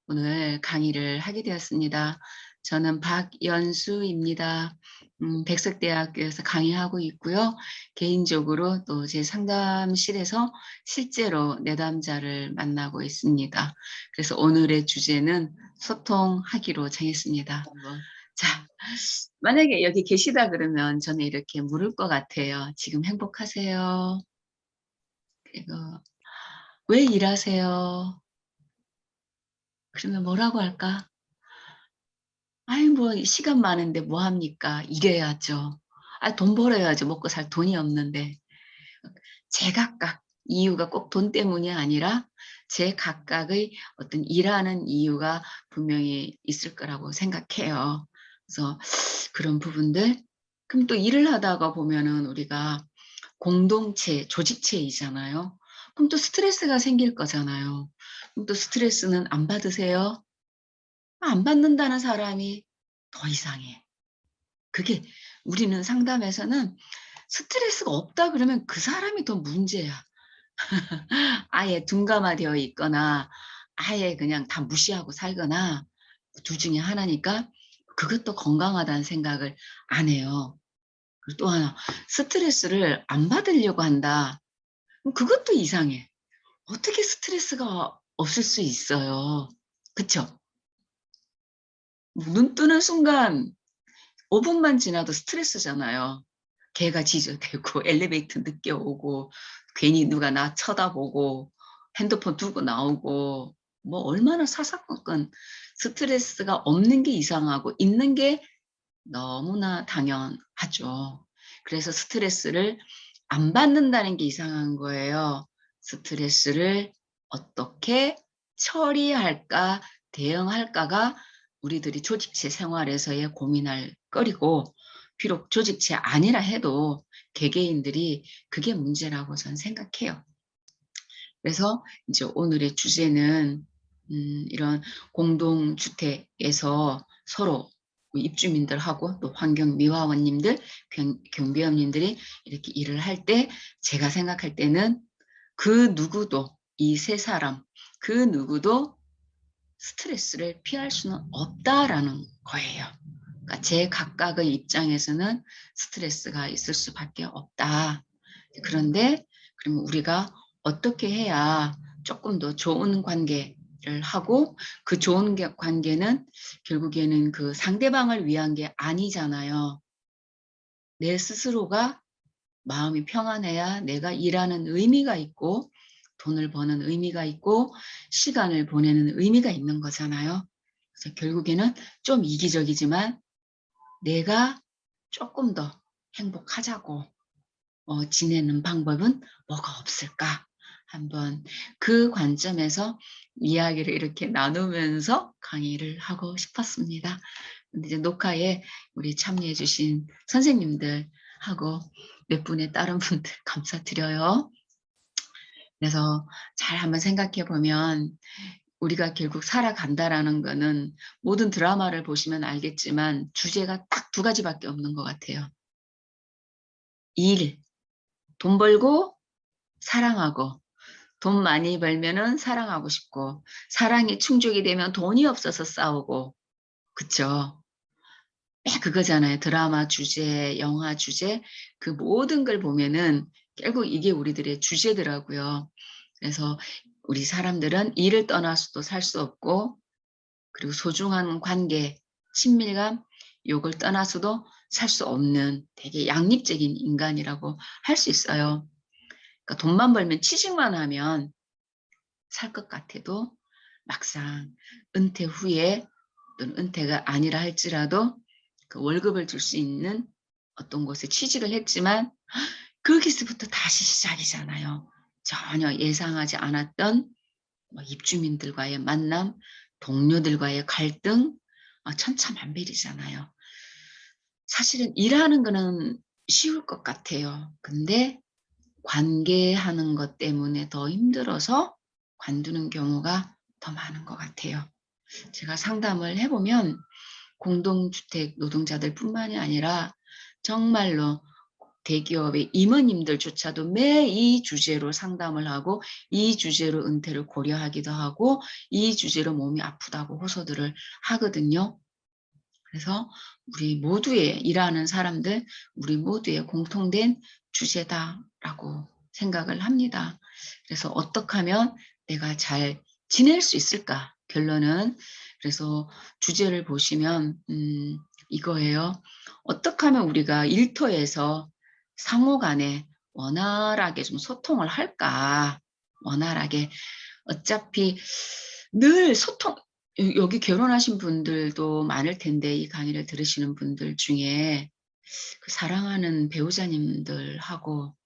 오늘 강의를 하게 되었습니다. 저는 박연수입니다. 백석대학교에서 강의하고 있고요. 개인적으로 또 제 상담실에서 실제로 내담자를 만나고 있습니다. 그래서 오늘의 주제는 소통하기로 정했습니다. 자, 만약에 여기 계시다 그러면 저는 이렇게 물을 것 같아요. 지금 행복하세요? 그리고 왜 일하세요? 그러면 뭐라고 할까? 아이 뭐 시간 많은데 뭐 합니까? 일해야죠. 아 돈 벌어야죠. 먹고 살 돈이 없는데. 제각각 이유가 꼭 돈 때문이 아니라 제각각의 어떤 일하는 이유가 분명히 있을 거라고 생각해요. 그래서 그런 부분들 그럼 또 일을 하다가 보면은 우리가 공동체, 조직체이잖아요. 그럼 또 스트레스가 생길 거잖아요. 그럼 또 스트레스는 안 받으세요? 안 받는다는 사람이 더 이상해. 그게 우리는 상담에서는 스트레스가 없다 그러면 그 사람이 더 문제야. 아예 둔감화되어 있거나 아예 그냥 다 무시하고 살거나 둘 중에 하나니까 그것도 건강하다는 생각을 안 해요. 그리고 또 하나 스트레스를 안 받으려고 한다. 그럼 그것도 이상해. 어떻게 스트레스가 없을 수 있어요. 그쵸? 눈 뜨는 순간 5분만 지나도 스트레스잖아요. 개가 짖어대고 엘리베이터 늦게 오고 괜히 누가 나 쳐다보고 핸드폰 두고 나오고 뭐 얼마나 사사건건 스트레스가 없는 게 이상하고 있는 게 너무나 당연하죠. 그래서 스트레스를 안 받는다는 게 이상한 거예요. 스트레스를 어떻게 처리할까, 대응할까가 우리들이 조직체 생활에서의 고민할 거리고, 비록 조직체 아니라 해도 개개인들이 그게 문제라고 저는 생각해요. 그래서 이제 오늘의 주제는 이런 공동주택에서 서로 입주민들하고 또 환경미화원님들, 경비원님들이 이렇게 일을 할 때 제가 생각할 때는 그 누구도 이 세 사람 그 누구도 스트레스를 피할 수는 없다라는 거예요. 그러니까 제 각각의 입장에서는 스트레스가 있을 수밖에 없다. 그런데 그러면 우리가 어떻게 해야 조금 더 좋은 관계를 하고 그 좋은 관계는 결국에는 그 상대방을 위한 게 아니잖아요. 내 스스로가 마음이 평안해야 내가 일하는 의미가 있고 돈을 버는 의미가 있고 시간을 보내는 의미가 있는 거잖아요. 그래서 결국에는 좀 이기적이지만 내가 조금 더 행복하자고 지내는 방법은 뭐가 없을까? 한번 그 관점에서 이야기를 이렇게 나누면서 강의를 하고 싶었습니다. 근데 이제 녹화에 우리 참여해 주신 선생님들하고 몇 분의 다른 분들 감사드려요. 그래서 잘 한번 생각해 보면 우리가 결국 살아간다라는 거는 모든 드라마를 보시면 알겠지만 주제가 딱 두 가지밖에 없는 것 같아요. 일, 돈 벌고 사랑하고 돈 많이 벌면은 사랑하고 싶고 사랑이 충족이 되면 돈이 없어서 싸우고 그쵸? 그거잖아요. 드라마 주제, 영화 주제 그 모든 걸 보면은 결국 이게 우리들의 주제더라고요. 그래서 우리 사람들은 일을 떠나서도 살 수 없고 그리고 소중한 관계, 친밀감 요걸 떠나서도 살 수 없는 되게 양립적인 인간이라고 할 수 있어요. 그러니까 돈만 벌면 취직만 하면 살 것 같아도 막상 은퇴 후에 또는 은퇴가 아니라 할지라도 그 월급을 줄 수 있는 어떤 곳에 취직을 했지만 거기서부터 다시 시작이잖아요. 전혀 예상하지 않았던 뭐 입주민들과의 만남, 동료들과의 갈등, 천차만별이잖아요. 사실은 일하는 거는 쉬울 것 같아요. 근데 관계하는 것 때문에 더 힘들어서 관두는 경우가 더 많은 것 같아요. 제가 상담을 해보면 공동주택 노동자들 뿐만이 아니라 정말로 대기업의 임원님들조차도 매 이 주제로 상담을 하고 이 주제로 은퇴를 고려하기도 하고 이 주제로 몸이 아프다고 호소들을 하거든요. 그래서 우리 모두의 일하는 사람들, 우리 모두의 공통된 주제다라고 생각을 합니다. 그래서 어떻게 하면 내가 잘 지낼 수 있을까? 결론은 그래서 주제를 보시면 이거예요. 어떻게 하면 우리가 일터에서 상호 간에 원활하게 좀 소통을 할까? 원활하게. 어차피 늘 소통 여기 결혼하신 분들도 많을 텐데 이 강의를 들으시는 분들 중에 그 사랑하는 배우자님들하고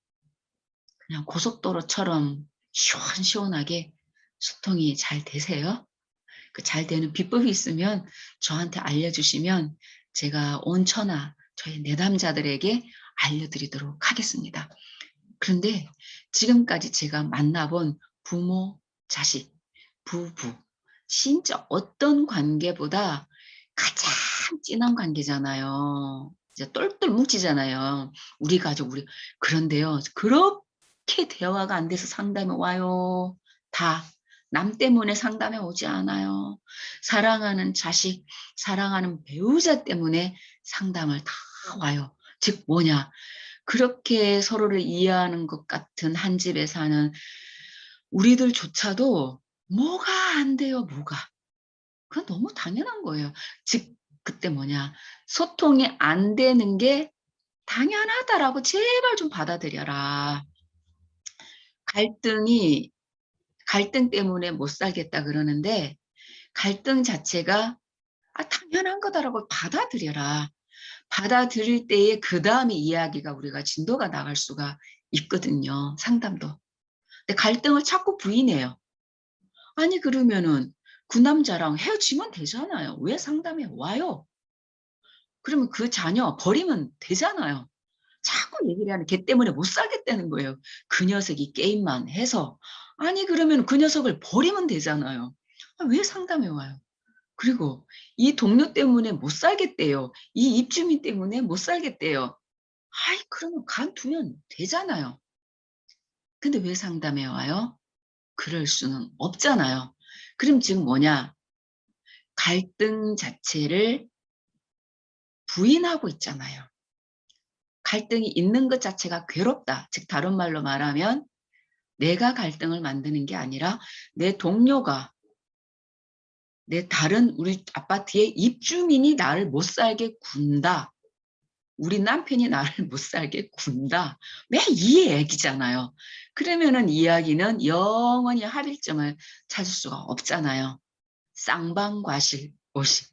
그냥 고속도로처럼 시원시원하게 소통이 잘 되세요? 그 잘 되는 비법이 있으면 저한테 알려주시면 제가 온천하 저희 내담자들에게 알려드리도록 하겠습니다. 그런데 지금까지 제가 만나본 부모, 자식, 부부 진짜 어떤 관계보다 가장 진한 관계잖아요. 이제 똘똘 뭉치잖아요. 우리 가족 우리 그런데요. 그렇게 대화가 안 돼서 상담에 와요. 다. 남 때문에 상담에 오지 않아요. 사랑하는 자식, 사랑하는 배우자 때문에 상담을 다 와요. 즉 뭐냐? 그렇게 서로를 이해하는 것 같은 한 집에 사는 우리들조차도 뭐가 안 돼요, 뭐가. 그건 너무 당연한 거예요. 즉 그때 뭐냐. 소통이 안 되는 게 당연하다라고 제발 좀 받아들여라. 갈등이 갈등 때문에 못 살겠다 그러는데 갈등 자체가 당연한 거다라고 받아들여라. 받아들일 때에 그다음에 이야기가 우리가 진도가 나갈 수가 있거든요, 상담도. 근데 갈등을 자꾸 부인해요. 아니 그러면은 그 남자랑 헤어지면 되잖아요. 왜 상담에 와요? 그러면 그 자녀 버리면 되잖아요. 자꾸 얘기를 하는 걔 때문에 못 살겠다는 거예요. 그 녀석이 게임만 해서. 아니 그러면 그 녀석을 버리면 되잖아요. 왜 상담에 와요? 그리고 이 동료 때문에 못 살겠대요. 이 입주민 때문에 못 살겠대요. 아이 그러면 간두면 되잖아요. 근데 왜 상담에 와요? 그럴 수는 없잖아요. 그럼 지금 뭐냐? 갈등 자체를 부인하고 있잖아요. 갈등이 있는 것 자체가 괴롭다. 즉 다른 말로 말하면 내가 갈등을 만드는 게 아니라 내 동료가 내 다른 우리 아파트의 입주민이 나를 못 살게 군다. 우리 남편이 나를 못 살게 군다. 왜 이 얘기잖아요. 그러면은 이야기는 영원히 합일점을 찾을 수가 없잖아요. 쌍방과실 오십.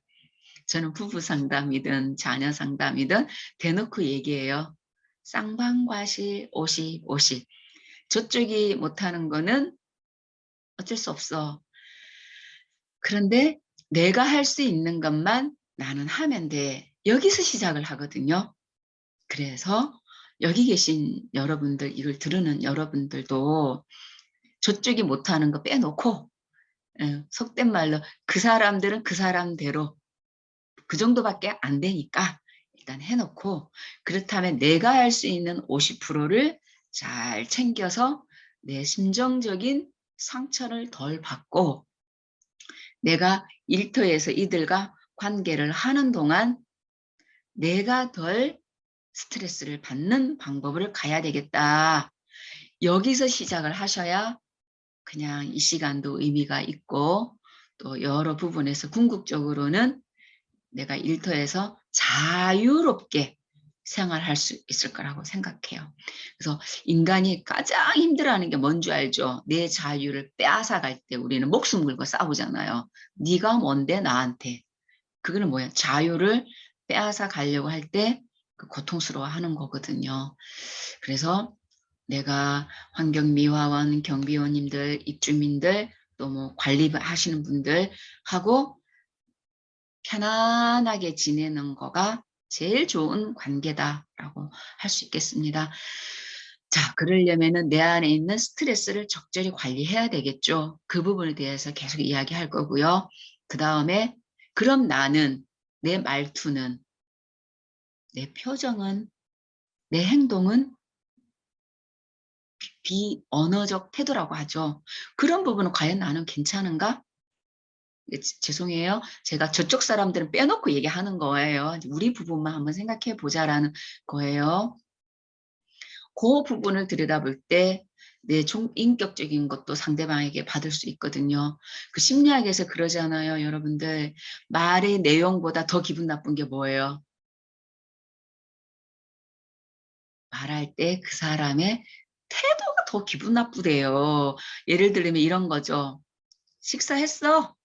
저는 부부 상담이든 자녀 상담이든 대놓고 얘기해요. 쌍방과실 50, 50. 저쪽이 못하는 거는 어쩔 수 없어. 그런데 내가 할 수 있는 것만 나는 하면 돼. 여기서 시작을 하거든요. 그래서 여기 계신 여러분들, 이걸 들으는 여러분들도 저쪽이 못하는 거 빼놓고 속된 말로 그 사람들은 그 사람대로 그 정도밖에 안 되니까 일단 해놓고 그렇다면 내가 할 수 있는 50%를 잘 챙겨서 내 심정적인 상처를 덜 받고 내가 일터에서 이들과 관계를 하는 동안 내가 덜 스트레스를 받는 방법을 가야 되겠다. 여기서 시작을 하셔야 그냥 이 시간도 의미가 있고 또 여러 부분에서 궁극적으로는 내가 일터에서 자유롭게 생활할 수 있을 거라고 생각해요. 그래서 인간이 가장 힘들어하는 게 뭔지 알죠? 내 자유를 빼앗아갈 때 우리는 목숨 걸고 싸우잖아요. 네가 뭔데 나한테. 그거는 뭐야? 자유를 빼앗아 가려고 할 때 그 고통스러워하는 거거든요. 그래서 내가 환경미화원, 경비원님들, 입주민들, 또 뭐 관리하시는 분들하고 편안하게 지내는 거가 제일 좋은 관계다라고 할 수 있겠습니다. 자, 그러려면은 내 안에 있는 스트레스를 적절히 관리해야 되겠죠. 그 부분에 대해서 계속 이야기할 거고요. 그다음에 그럼 나는 내 말투는 내 표정은 내 행동은 비언어적 태도라고 하죠. 그런 부분은 과연 나는 괜찮은가? 죄송해요. 제가 저쪽 사람들은 빼놓고 얘기하는 거예요. 우리 부분만 한번 생각해 보자라는 거예요. 그 부분을 들여다볼 때 내 인격적인 것도 상대방에게 받을 수 있거든요. 그 심리학에서 그러잖아요, 여러분들. 말의 내용보다 더 기분 나쁜 게 뭐예요? 말할 때 그 사람의 태도가 더 기분 나쁘대요. 예를 들면 이런 거죠. "식사했어?"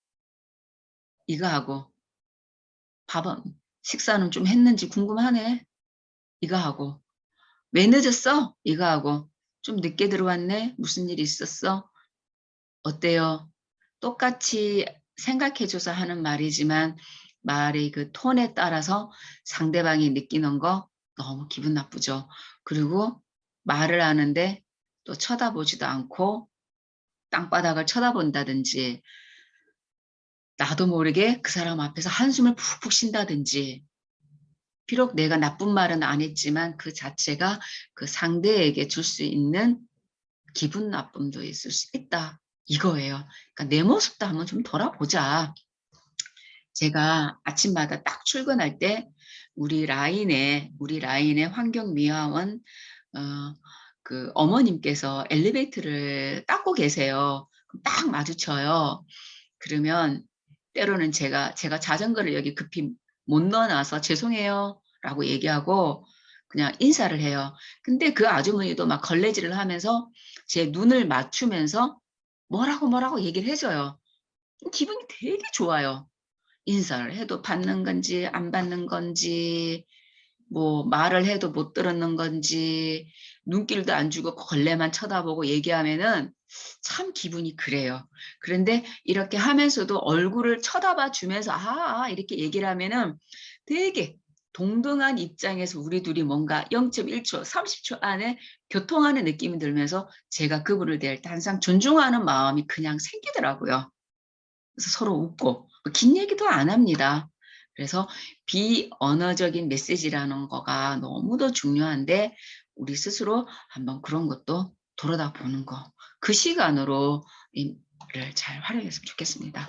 이거 하고 "밥은 식사는 좀 했는지 궁금하네." 이거 하고 "왜 늦었어?" 이거 하고 "좀 늦게 들어왔네. 무슨 일 있었어?" 어때요? 똑같이 생각해 줘서 하는 말이지만 말의 그 톤에 따라서 상대방이 느끼는 거 너무 기분 나쁘죠. 그리고 말을 하는데 또 쳐다보지도 않고 땅바닥을 쳐다본다든지 나도 모르게 그 사람 앞에서 한숨을 푹푹 쉰다든지 비록 내가 나쁜 말은 안 했지만 그 자체가 그 상대에게 줄 수 있는 기분 나쁨도 있을 수 있다. 이거예요. 그러니까 '내 모습도 한번 좀 돌아보자.' 제가 아침마다 딱 출근할 때 우리 라인에 환경미화원 어 그 어머님께서 엘리베이터를 닦고 계세요. 그럼 딱 마주쳐요. 그러면 때로는 제가 자전거를 여기 급히 못 넣어 놔서 "죄송해요."라고 얘기하고 그냥 인사를 해요. 근데 그 아주머니도 막 걸레질을 하면서 제 눈을 맞추면서 뭐라고 얘기를 해 줘요. 기분이 되게 좋아요. 인사를 해도 받는 건지 안 받는 건지 뭐 말을 해도 못 들었는 건지 눈길도 안 주고 걸레만 쳐다보고 얘기하면은 참 기분이 그래요. 그런데 이렇게 하면서도 얼굴을 쳐다봐 주면서 "아아." 이렇게 얘기를 하면은 되게 동등한 입장에서 우리 둘이 뭔가 0.1초, 30초 안에 교통하는 느낌이 들면서 제가 그분을 대할 때 항상 존중하는 마음이 그냥 생기더라고요. 그래서 서로 웃고 긴 얘기도 안 합니다. 그래서 비언어적인 메시지라는 거가 너무도 중요한데 우리 스스로 한번 그런 것도 돌아다 보는 거. 그 시간으로 를 잘 활용했으면 좋겠습니다.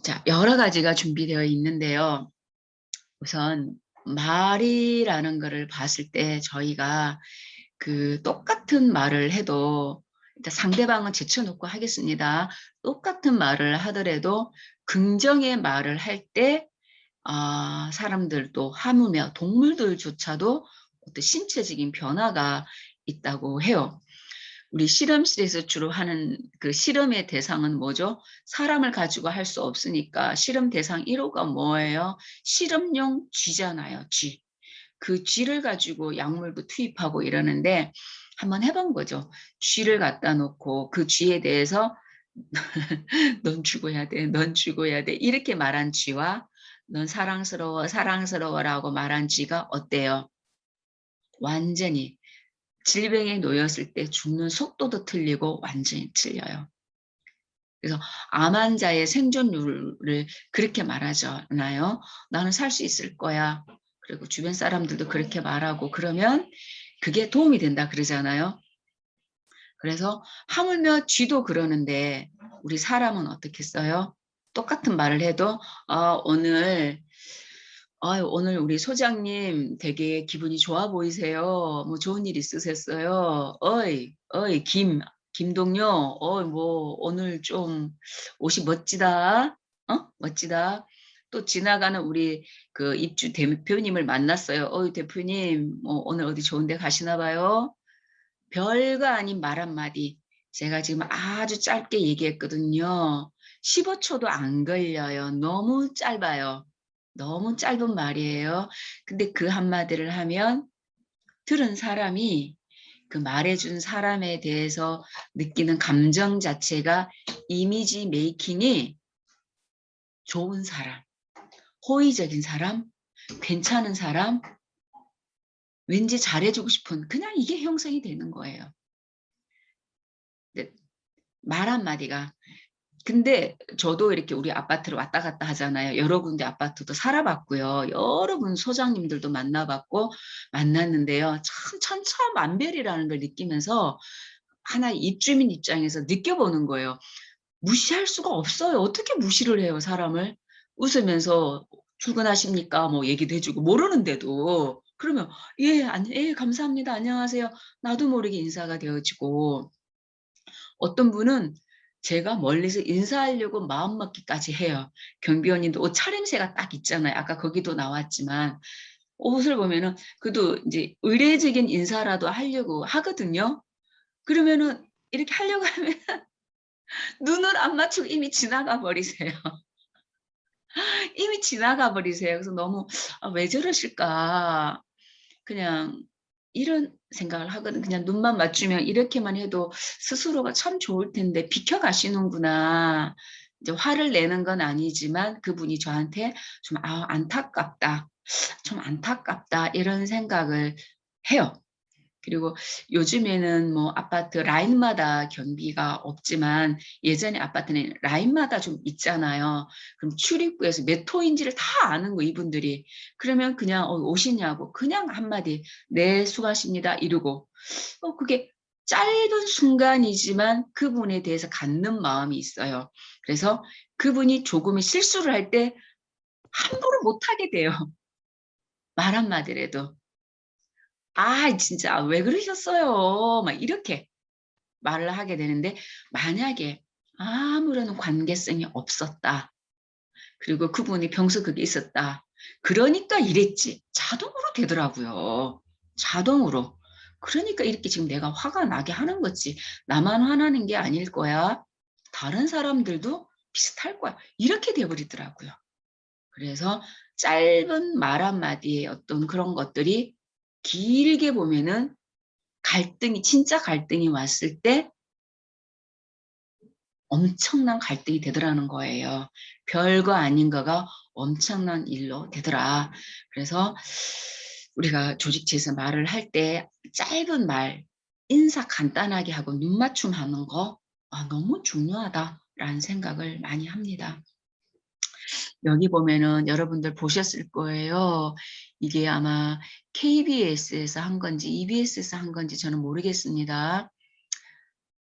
자, 여러 가지가 준비되어 있는데요. 우선 말이라는 거를 봤을 때 저희가 그 똑같은 말을 해도 일단 상대방은 제쳐놓고 하겠습니다. 똑같은 말을 하더라도 긍정의 말을 할 때 사람들도 하물며 동물들조차도 어떤 신체적인 변화가 있다고 해요. 우리 실험실에서 주로 하는 그 실험의 대상은 뭐죠? 사람을 가지고 할 수 없으니까 실험 대상 1호가 뭐예요? 실험용 쥐잖아요, 쥐. 그 쥐를 가지고 약물도 투입하고 이러는데 한번 해본 거죠. 쥐를 갖다 놓고 그 쥐에 대해서 "넌 죽어야 돼. 넌 죽어야 돼." 이렇게 말한 쥐와 "넌 사랑스러워, 사랑스러워."라고 말한 쥐가 어때요? 완전히 질병에 놓였을 때 죽는 속도도 틀리고 완전히 틀려요. 그래서 암 환자의 생존율을 그렇게 말하잖아요. "나는 살 수 있을 거야." 그리고 주변 사람들도 그렇게 말하고 그러면 그게 도움이 된다 그러잖아요. 그래서 하물며 쥐도 그러는데 우리 사람은 어떻겠어요? 똑같은 말을 해도 오늘 오늘 우리 소장님 되게 기분이 좋아 보이세요. 뭐 좋은 일 있으셨어요? 어이 김동요. 뭐 오늘 좀 옷이 멋지다. 멋지다." 또 지나가는 우리 그 입주 대표님을 만났어요. 대표님 뭐 오늘 어디 좋은 데 가시나 봐요." 별거 아닌 말 한마디 제가 지금 아주 짧게 얘기했거든요. 15초도 안 걸려요. 너무 짧아요. 너무 짧은 말이에요. 근데 그 한마디를 하면 들은 사람이 그 말해 준 사람에 대해서 느끼는 감정 자체가 이미지 메이킹이 좋은 사람, 호의적인 사람, 괜찮은 사람, 왠지 잘해 주고 싶은 그냥 이게 형성이 되는 거예요. 근데 말 한마디가 근데 저도 이렇게 우리 아파트를 왔다 갔다 하잖아요. 여러 군데 아파트도 살아봤고요. 여러 분 소장님들도 만나봤고 만났는데요. 참 천차만별이라는 걸 느끼면서 하나 입주민 입장에서 느껴보는 거예요. 무시할 수가 없어요. 어떻게 무시를 해요, 사람을? 웃으면서 "출근하십니까?" 뭐 얘기도 해 주고 모르는데도. 그러면 "예. 예 감사합니다. 안녕하세요." 나도 모르게 인사가 되어지고 어떤 분은 제가 멀리서 인사하려고 마음먹기까지 해요. 경비원님도 옷 차림새가 딱 있잖아요. 아까 거기도 나왔지만 옷을 보면은 그래도 인제 의례적인 인사라도 하려고 하거든요. 그러면은 이렇게 하려고 하면 눈을 안 맞추고 이미 지나가 버리세요. 이미 지나가 버리세요. 그래서 너무 '아 왜 저러실까.' 그냥 이런 생각을 하거든. 그냥 눈만 맞추면 이렇게만 해도 스스로가 참 좋을 텐데 비켜 가시는구나. 이제 화를 내는 건 아니지만 그분이 저한테 좀 '아 안타깝다. 좀 안타깝다.' 이런 생각을 해요. 그리고 요즘에는 뭐 아파트 라인마다 경비가 없지만 예전에 아파트는 라인마다 좀 있잖아요. 그럼 출입구에서 몇 호인지를 다 아는 거 이분들이. 그러면 그냥 오시냐고 그냥 한마디 "네 수고하십니다." 이러고 그게 짧은 순간이지만 그분에 대해서 갖는 마음이 있어요. 그래서 그분이 조금의 실수를 할 때 함부로 못하게 돼요, 말 한마디라도. "아 진짜 왜 그러셨어요?" 막 이렇게 말을 하게 되는데 만약에 아무런 관계성이 없었다. 그리고 그분이 평소 그게 있었다. 그러니까 이랬지. 자동으로 되더라고요. 자동으로. 그러니까 이렇게 지금 내가 화가 나게 하는 거지. 나만 화나는 게 아닐 거야. 다른 사람들도 비슷할 거야. 이렇게 돼 버리더라고요. 그래서 짧은 말 한마디에 어떤 그런 것들이 길게 보면은 갈등이 진짜 갈등이 왔을 때 엄청난 갈등이 되더라는 거예요. 별거 아닌 거가 엄청난 일로 되더라. 그래서 우리가 조직체에서 말을 할 때 짧은 말, 인사 간단하게 하고 눈 맞춤하는 거 너무 중요하다라는 생각을 많이 합니다. 여기 보면은 여러분들 보셨을 거예요. 이게 아마 KBS에서 한 건지 EBS에서 한 건지 저는 모르겠습니다.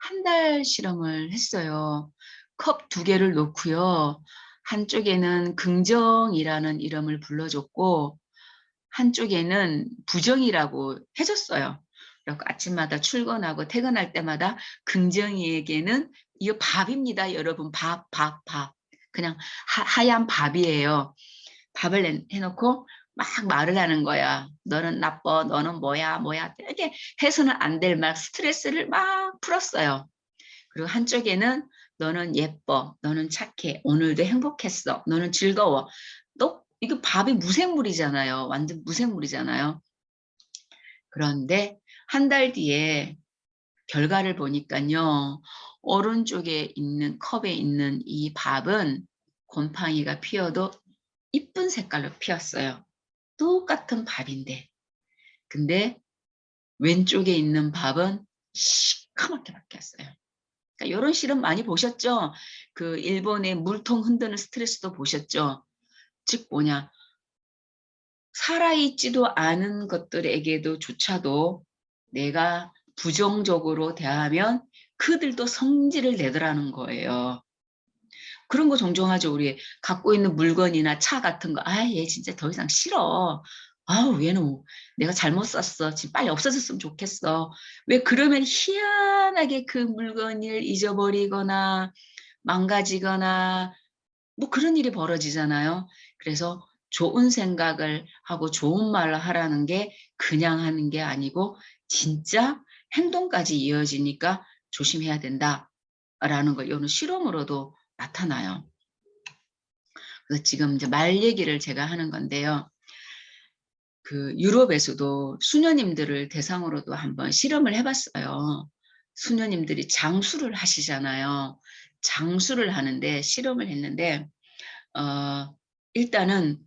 한 달 실험을 했어요. 컵 두 개를 놓고요. 한쪽에는 긍정이라는 이름을 불러 줬고 한쪽에는 부정이라고 해 줬어요. 그래 갖고 아침마다 출근하고 퇴근할 때마다 긍정이에게는 이거 밥입니다 여러분. 밥. 그냥 하얀 밥이에요. 밥을 해 놓고 막 말을 하는 거야. "너는 나빠. 너는 뭐야." 되게 해서는 안 될 막 스트레스를 막 풀었어요. 그리고 한쪽에는 "너는 예뻐. 너는 착해. 오늘도 행복했어. 너는 즐거워." 이거 밥이 무생물이잖아요. 완전 무생물이잖아요. 그런데 한 달 뒤에 결과를 보니깐요. 오른쪽에 있는 컵에 있는 이 밥은 곰팡이가 피어도 이쁜 색깔로 피었어요. 똑같은 밥인데. 근데 왼쪽에 있는 밥은 시커멓게 바뀌었어요. 그러니까 요런 실험 많이 보셨죠? 그 일본의 물통 흔드는 스트레스도 보셨죠? 즉 뭐냐 살아있지도 않은 것들에게도 조차도 내가 부정적으로 대하면 그들도 성질을 내더라는 거예요. 그런 거 종종 하죠. 우리 갖고 있는 물건이나 차 같은 거 '아 얘 진짜 더 이상 싫어. 아우 얘는 뭐 내가 잘못 샀어. 지금 빨리 없어졌으면 좋겠어.' 왜 그러면 희한하게 그 물건을 잊어버리거나 망가지거나 뭐 그런 일이 벌어지잖아요. 그래서 좋은 생각을 하고 좋은 말을 하라는 게 그냥 하는 게 아니고 진짜 행동까지 이어지니까 조심해야 된다라는 걸 요는 실험으로도 나타나요. 그래서 지금 이제 말 얘기를 제가 하는 건데요. 그 유럽에서도 수녀님들을 대상으로도 한번 실험을 해 봤어요. 수녀님들이 장수를 하시잖아요. 장수를 하는데 실험을 했는데 일단은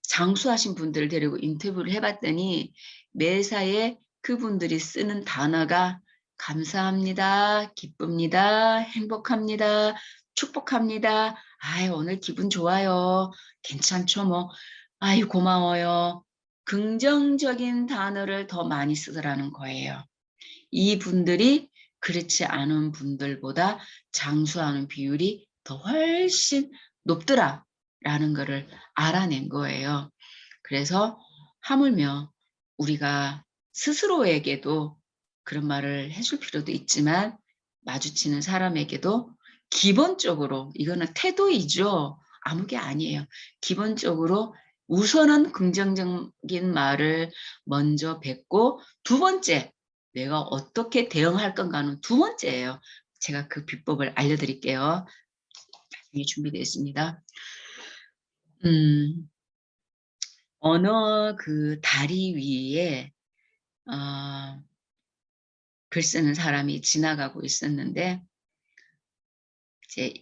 장수하신 분들을 데리고 인터뷰를 해 봤더니 매사에 그분들이 쓰는 단어가 감사합니다, 기쁩니다, 행복합니다, 축복합니다. 아유, 오늘 기분 좋아요. 괜찮죠, 뭐. 아유, 고마워요. 긍정적인 단어를 더 많이 쓰더라는 거예요. 이분들이 그렇지 않은 분들보다 장수하는 비율이 더 훨씬 높더라라는 거를 알아낸 거예요. 그래서 하물며 우리가 스스로에게도 그런 말을 해줄 필요도 있지만 마주치는 사람에게도 기본적으로 이거는 태도이죠. 아무 게 아니에요. 기본적으로 우선은 긍정적인 말을 먼저 뱉고 두 번째 내가 어떻게 대응할 건가는 두 번째예요. 제가 그 비법을 알려드릴게요. 나중에 준비되어 있습니다. 음, 어느 그 다리 위에 어, 글 쓰는 사람이 지나가고 있었는데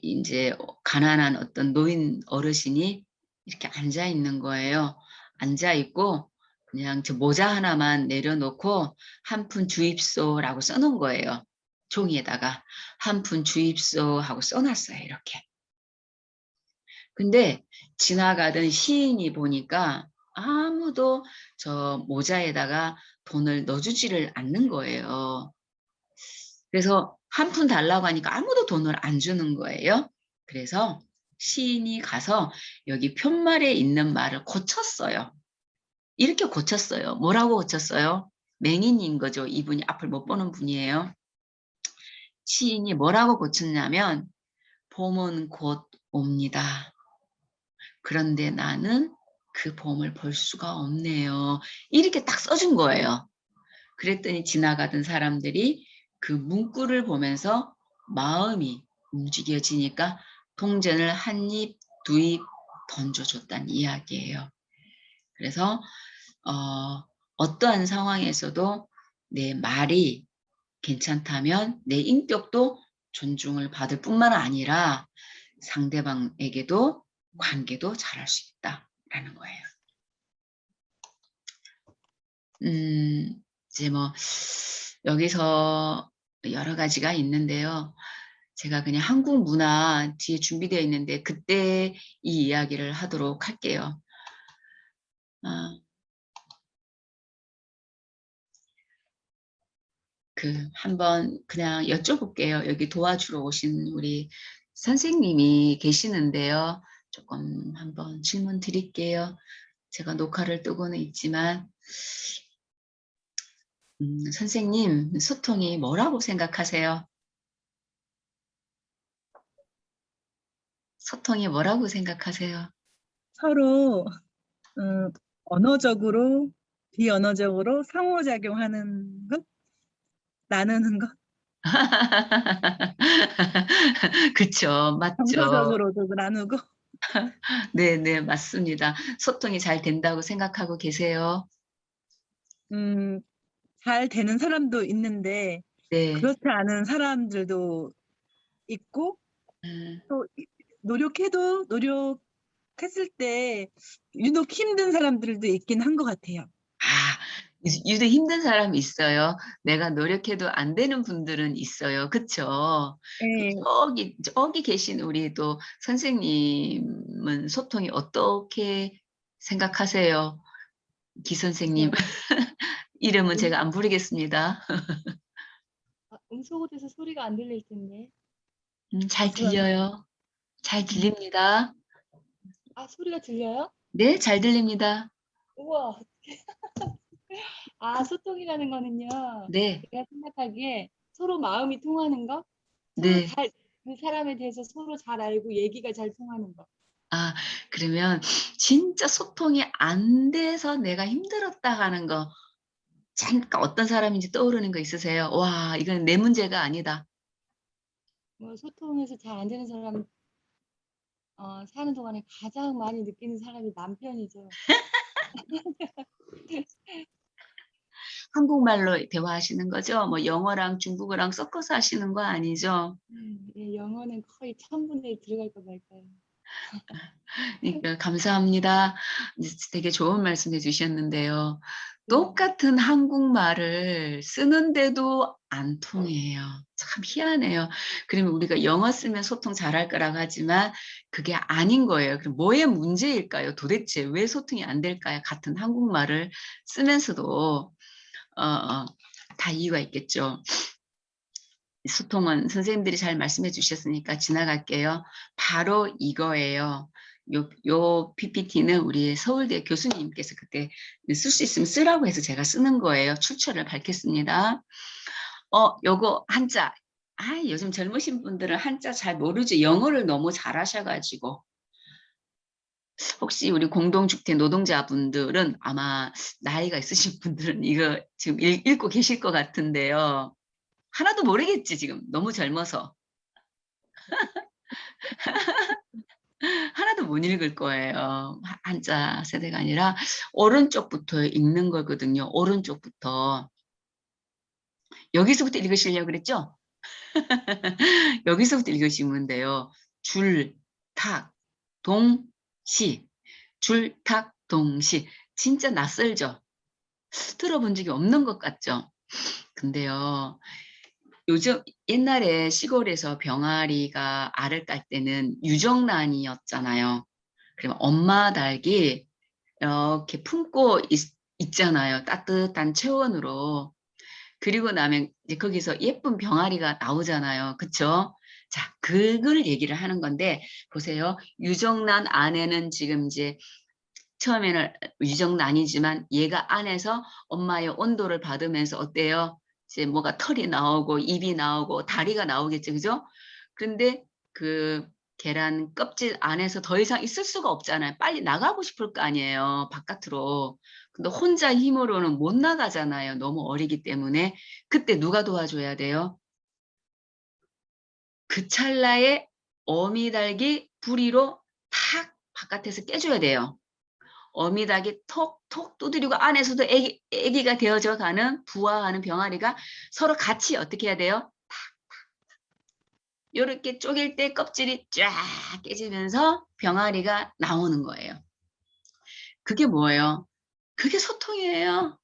이제 가난한 어떤 노인 어르신이 이렇게 앉아 있는 거예요. 앉아 있고 그냥 저 모자 하나만 내려놓고 한 푼 주입소라고 써놓은 거예요. 종이에다가 한 푼 주입소 하고 써놨어요. 이렇게. 근데 지나가던 시인이 보니까 아무도 저 모자에다가 돈을 넣어주지를 않는 거예요. 그래서 한 푼 달라고 하니까 아무도 돈을 안 주는 거예요. 그래서 시인이 가서 여기 푯말에 있는 말을 고쳤어요. 이렇게 고쳤어요. 뭐라고 고쳤어요? 맹인인 거죠. 이분이 앞을 못 보는 분이에요. 시인이 뭐라고 고쳤냐면 봄은 곧 옵니다. 그런데 나는 그 봄을 볼 수가 없네요. 이렇게 딱 써준 거예요. 그랬더니 지나가던 사람들이 그 문구를 보면서 마음이 움직여지니까 동전을 한 입, 두 입 던져줬다는 이야기예요. 그래서 어떠한 상황에서도 내 말이 괜찮다면 내 인격도 존중을 받을 뿐만 아니라 상대방에게도 관계도 잘할 수 있다라는 거예요. 이제 뭐 여기서 여러 가지가 있는데요. 제가 그냥 한국 문화 뒤에 준비되어 있는데 그때 이 이야기를 하도록 할게요. 아, 한번 그냥 여쭤볼게요. 여기 도와주러 오신 우리 선생님이 계시는데요. 조금 한번 질문 드릴게요. 제가 녹화를 뜨고는 있지만 선생님, 소통이 뭐라고 생각하세요? 소통이 뭐라고 생각하세요? 서로 언어적으로, 비언어적으로 상호작용하는 것, 나누는 것, 그쵸, 맞죠. 정서적으로도 나누고, 네네, 맞습니다. 소통이 잘 된다고 생각하고 계세요? 음, 잘 되는 사람도 있는데 네. 그렇지 않은 사람들도 있고 음, 또 노력해도 노력했을 때 유독 힘든 사람들도 있긴 한 것 같아요. 아, 유독 힘든 사람이 있어요. 내가 노력해도 안 되는 분들은 있어요. 그쵸? 예, 저기 계신 우리 또 선생님은 소통이 어떻게 생각하세요? 기 선생님. 저 이름은 음, 제가 안 부르겠습니다. 음소거돼서 소리가 안 들릴 텐데. 잘 죄송합니다. 들려요. 잘 음, 들립니다. 소리가 들려요? 네, 잘 들립니다. 우와. 소통이라는 거는요. 네, 제가 생각하기에 서로 마음이 통하는 거, 서로 네. 그 사람에 대해서 서로 잘 알고 얘기가 잘 통하는 거. 아, 그러면 진짜 소통이 안 돼서 내가 힘들었다 하는 거 잠깐 어떤 사람인지 떠오르는 거 있으세요? 와, 이건 내 문제가 아니다. 뭐 소통해서 잘 안 되는 사람 사는 동안에 가장 많이 느끼는 사람이 남편이죠. 한국말로 대화하시는 거죠? 뭐 영어랑 중국어랑 섞어서 하시는 거 아니죠? 예, 영어는 거의 1000분의 1 들어갈까 말까요. 그러니까 감사합니다. 되게 좋은 말씀해 주셨는데요. 똑같은 한국말을 쓰는데도 안 통해요. 참 희한해요. 그러면 우리가 영어 쓰면 소통 잘할 거라고 하지만 그게 아닌 거예요. 그럼 뭐의 문제일까요? 도대체 왜 소통이 안 될까요? 같은 한국말을 쓰면서도 다 이유가 있겠죠. 소통은 선생님들이 잘 말씀해 주셨으니까 지나갈게요. 바로 이거예요. 요 PPT는 우리 서울대 교수님께서 그때 쓸 수 있으면 쓰라고 해서 제가 쓰는 거예요. 출처를 밝혔습니다. 요거 한자. 요즘 젊으신 분들은 한자 잘 모르죠. 영어를 너무 잘하셔가지고. 혹시 우리 공동주택 노동자분들은 아마 나이가 있으신 분들은 이거 지금 읽고 계실 것 같은데요. 하나도 모르겠지, 지금. 너무 젊어서. 하나도 못 읽을 거예요. 한자 세대가 아니라 오른쪽부터 읽는 거거든요. 오른쪽부터. 여기서부터 읽으시려고 그랬죠? 여기서부터 읽으시면 돼요. 줄, 탁, 동, 시. 줄, 탁, 동, 시. 진짜 낯설죠? 들어본 적이 없는 것 같죠? 근데요, 요즘 옛날에 시골에서 병아리가 알을 깔 때는 유정란이었잖아요. 그러면 엄마 닭이 이렇게 품고 있잖아요. 따뜻한 체온으로. 그리고 나면 이제 거기서 예쁜 병아리가 나오잖아요. 그쵸? 자, 그걸 얘기를 하는 건데, 보세요. 유정란 안에는 지금 이제 처음에는 유정란이지만 얘가 안에서 엄마의 온도를 받으면서 어때요? 이제 뭐가 털이 나오고 입이 나오고 다리가 나오겠죠. 그죠? 그런데 그 계란 껍질 안에서 더 이상 있을 수가 없잖아요. 빨리 나가고 싶을 거 아니에요. 바깥으로. 근데 혼자 힘으로는 못 나가잖아요. 너무 어리기 때문에. 그때 누가 도와줘야 돼요? 그 찰나에 어미닭이 부리로 탁 바깥에서 깨줘야 돼요. 어미닭이 톡톡 두드리고 안에서도 애기가 되어져 가는 부화하는 병아리가 서로 같이 어떻게 해야 돼요? 이렇게 쪼갤 때 껍질이 쫙 깨지면서 병아리가 나오는 거예요. 그게 뭐예요? 그게 소통이에요.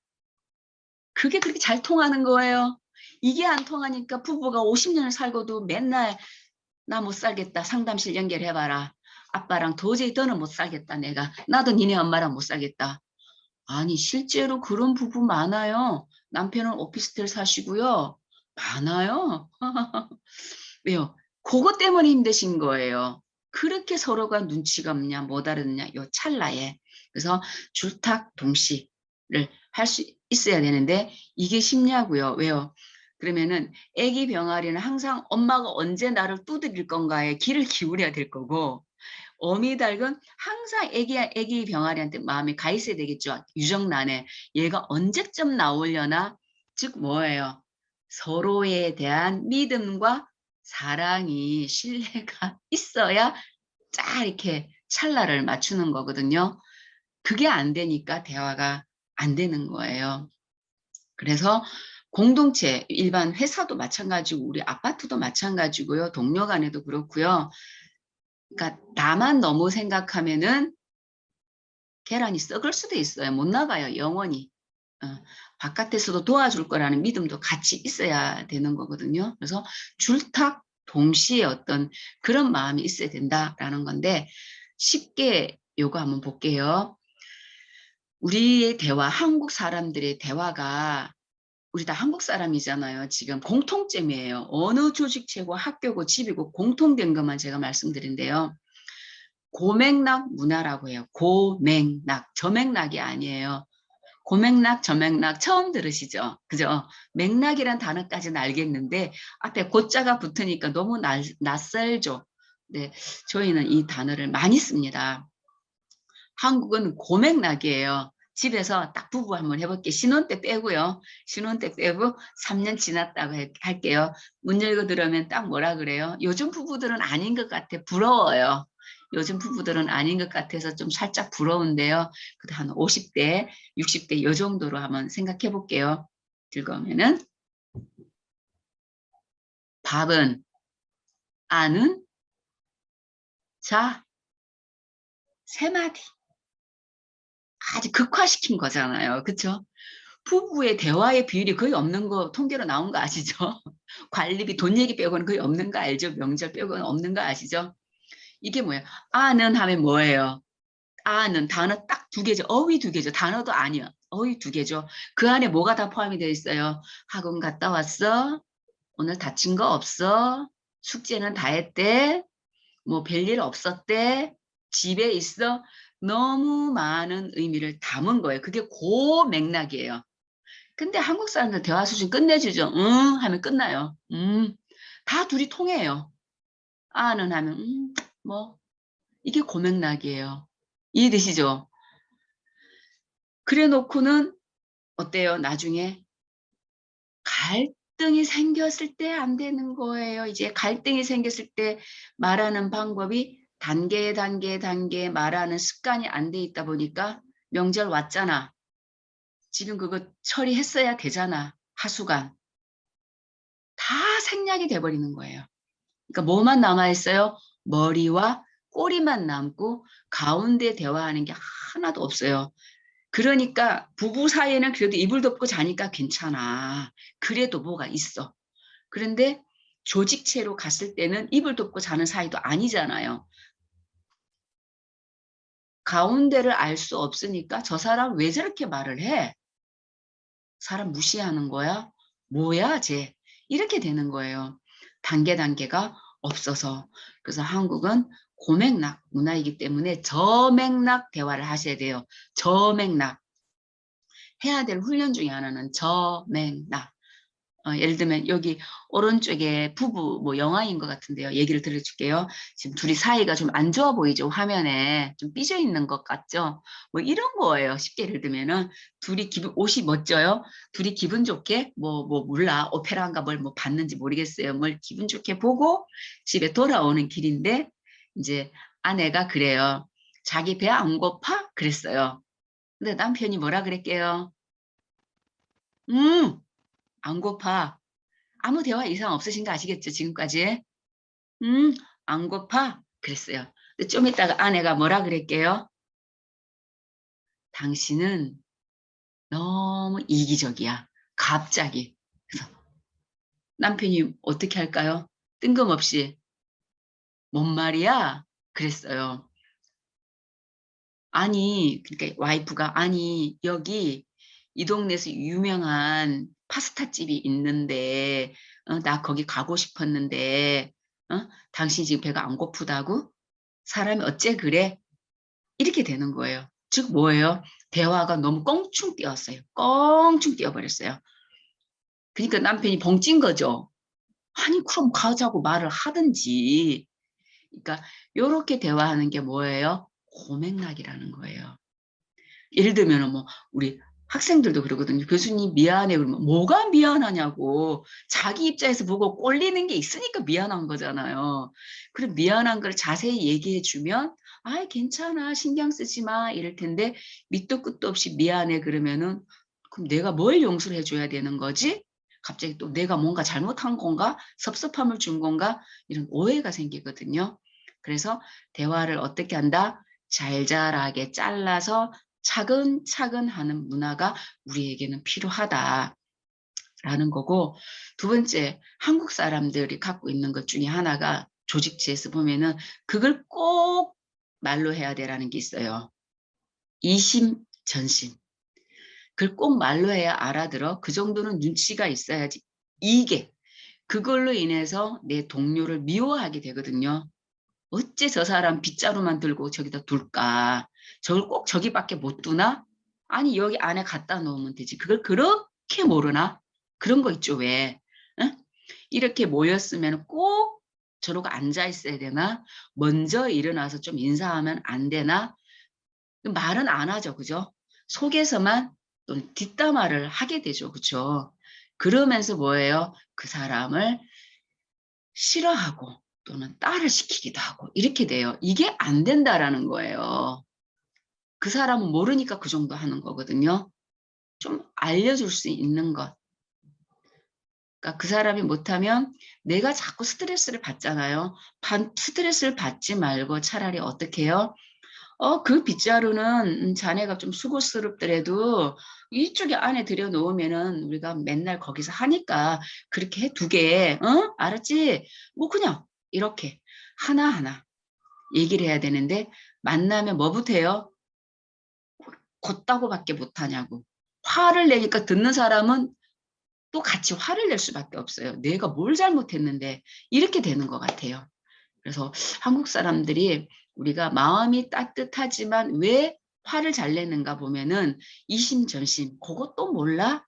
그게 그렇게 잘 통하는 거예요. 이게 안 통하니까 부부가 50년을 살고도 맨날 나 못 살겠다. 상담실 연결해봐라. 아빠랑 도저히 더는 못 살겠다. 내가. 나도 니네 엄마랑 못 살겠다. 아니 실제로 그런 부부 많아요. 남편은 오피스텔 사시고요. 많아요. 왜요? 그것 때문에 힘드신 거예요. 그렇게 서로가 눈치가 없냐 못 알았냐 요 찰나에. 그래서 줄탁 동시를 할 수 있어야 되는데 이게 쉽냐고요. 왜요? 그러면은 아기 병아리는 항상 엄마가 언제 나를 두드릴 건가에 귀를 기울여야 될 거고 어미닭은 항상 애기 병아리한테 마음이 가 있어야 되겠죠. 유정란에 얘가 언제쯤 나오려나? 즉 뭐예요? 서로에 대한 믿음과 사랑이 신뢰가 있어야 쫙 이렇게 찰나를 맞추는 거거든요. 그게 안 되니까 대화가 안 되는 거예요. 그래서 공동체, 일반 회사도 마찬가지고 우리 아파트도 마찬가지고요. 동료 간에도 그렇고요. 그러니까 나만 너무 생각하면은 계란이 썩을 수도 있어요. 못 나가요, 영원히. 어, 바깥에서도 도와줄 거라는 믿음도 같이 있어야 되는 거거든요. 그래서 줄탁 동시에 어떤 그런 마음이 있어야 된다라는 건데 쉽게 요거 한번 볼게요. 우리의 대화, 한국 사람들의 대화가 우리 다 한국 사람이잖아요. 지금 공통점이에요. 어느 조직체고 학교고 집이고 공통된 것만 제가 말씀드린대요. 고맥락 문화라고 해요. 고맥락, 저맥락이 아니에요. 고맥락, 저맥락 처음 들으시죠? 그죠? 맥락이란 단어까지는 알겠는데 앞에 고자가 붙으니까 너무 낯설죠? 네, 저희는 이 단어를 많이 씁니다. 한국은 고맥락이에요. 집에서 딱 부부 한번 해볼게요. 신혼 때 빼고요. 신혼 때 빼고 3년 지났다고 할게요. 문 열고 들어오면 딱 뭐라 그래요? 요즘 부부들은 아닌 것 같아. 부러워요. 요즘 부부들은 아닌 것 같아서 좀 살짝 부러운데요. 그래도 한 50대, 60대 요 정도로 한번 생각해 볼게요. 즐거우면은 밥은 아는 자, 세 마디. 아주 극화시킨 거잖아요. 그쵸? 부부의 대화의 비율이 거의 없는 거 통계로 나온 거 아시죠? 관리비 돈 얘기 빼고는 거의 없는 거 알죠? 명절 빼고는 없는 거 아시죠? 이게 뭐예요? 아는 하면 뭐예요? 아는 단어 딱 두 개죠. 어휘 두 개죠. 단어도 아니야. 어휘 두 개죠. 그 안에 뭐가 다 포함이 되어 있어요? 학원 갔다 왔어? 오늘 다친 거 없어? 숙제는 다 했대? 뭐 별일 없었대? 집에 있어? 너무 많은 의미를 담은 거예요. 그게 그 맥락이에요. 근데 한국 사람들 대화 수준 끝내주죠. 응 하면 끝나요. 다 둘이 통해요. 아는 하면 뭐 이게 고맥락이에요. 이해되시죠? 그래 놓고는 어때요? 나중에 갈등이 생겼을 때 안 되는 거예요. 이제 갈등이 생겼을 때 말하는 방법이 단계 말하는 습관이 안 돼 있다 보니까 명절 왔잖아. 지금 그거 처리했어야 되잖아. 하수관. 다 생략이 돼버리는 거예요. 그러니까 뭐만 남아있어요? 머리와 꼬리만 남고 가운데 대화하는 게 하나도 없어요. 그러니까 부부 사이에는 그래도 이불 덮고 자니까 괜찮아. 그래도 뭐가 있어. 그런데 조직체로 갔을 때는 이불 덮고 자는 사이도 아니잖아요. 가운데를 알 수 없으니까 저 사람 왜 저렇게 말을 해? 사람 무시하는 거야? 뭐야, 쟤? 이렇게 되는 거예요. 단계가 없어서. 그래서 한국은 고맥락 문화이기 때문에 저맥락 대화를 하셔야 돼요. 저맥락. 해야 될 훈련 중에 하나는 저맥락. 예를 들면 여기 오른쪽에 부부 뭐 영화인 것 같은데요. 얘기를 들어줄게요. 지금 둘이 사이가 좀 안 좋아 보이죠? 화면에 좀 삐져 있는 것 같죠? 뭐 이런 거예요. 쉽게 예를 들면은 둘이 옷이 멋져요. 둘이 기분 좋게 뭐 몰라 오페라인가 뭘 뭐 봤는지 모르겠어요. 뭘 기분 좋게 보고 집에 돌아오는 길인데 이제 아내가 그래요. 자기 배 안 고파? 그랬어요. 근데 남편이 뭐라 그랬게요? 안 고파. 아무 대화 이상 없으신 거 아시겠죠? 지금까지. 음, 안 고파? 그랬어요. 근데 좀 이따가 아내가 뭐라 그랬게요? 당신은 너무 이기적이야. 갑자기. 그래서 남편이 어떻게 할까요? 뜬금없이 뭔 말이야? 그랬어요. 아니, 그러니까 와이프가 아니 여기 이 동네에서 유명한 파스타 집이 있는데 나 거기 가고 싶었는데 당신 지금 배가 안 고프다고? 사람이 어째 그래? 이렇게 되는 거예요. 즉 뭐예요? 대화가 너무 껑충 뛰었어요. 껑충 뛰어버렸어요. 그러니까 남편이 벙찐 거죠. 아니 그럼 가자고 말을 하든지. 그러니까 이렇게 대화하는 게 뭐예요? 고맥락이라는 거예요. 예를 들면 뭐 우리 학생들도 그러거든요. 교수님 미안해 그러면 뭐가 미안하냐고. 자기 입장에서 보고 꼴리는 게 있으니까 미안한 거잖아요. 그럼 미안한 걸 자세히 얘기해 주면 아이 괜찮아 신경 쓰지 마 이럴 텐데 밑도 끝도 없이 미안해 그러면은 그럼 내가 뭘 용서를 해줘야 되는 거지? 갑자기 또 내가 뭔가 잘못한 건가? 섭섭함을 준 건가? 이런 오해가 생기거든요. 그래서 대화를 어떻게 한다? 잘잘하게 잘라서 차근차근 하는 문화가 우리에게는 필요하다라는 거고 두 번째 한국 사람들이 갖고 있는 것 중에 하나가 조직체에서 보면은 그걸 꼭 말로 해야 되라는 게 있어요. 이심전심. 그걸 꼭 말로 해야 알아들어. 그 정도는 눈치가 있어야지. 이게 그걸로 인해서 내 동료를 미워하게 되거든요. 어째 저 사람 빗자루만 들고 저기다 둘까? 저걸 꼭 저기밖에 못 두나? 아니 여기 안에 갖다 놓으면 되지. 그걸 그렇게 모르나? 그런 거 있죠 왜? 응? 이렇게 모였으면 꼭 저러고 앉아 있어야 되나? 먼저 일어나서 좀 인사하면 안 되나? 말은 안 하죠, 그죠? 속에서만 또 뒷담화를 하게 되죠, 그죠? 그러면서 뭐예요? 그 사람을 싫어하고 또는 딸을 시키기도 하고 이렇게 돼요. 이게 안 된다라는 거예요. 그 사람은 모르니까 그 정도 하는 거거든요. 좀 알려줄 수 있는 것. 그러니까 그 사람이 못하면 내가 자꾸 스트레스를 받잖아요. 스트레스를 받지 말고 차라리 어떻게 해요? 그 빗자루는 자네가 좀 수고스럽더라도 이쪽에 안에 들여놓으면은 우리가 맨날 거기서 하니까 그렇게 해, 2개, 알았지? 뭐 그냥 이렇게 하나하나 얘기를 해야 되는데 만나면 뭐부터 해요? 곧다고밖에 못하냐고. 화를 내니까 듣는 사람은 또 같이 화를 낼 수밖에 없어요. 내가 뭘 잘못했는데 이렇게 되는 것 같아요. 그래서 한국 사람들이 우리가 마음이 따뜻하지만 왜 화를 잘 내는가 보면은 이심전심 그것도 몰라?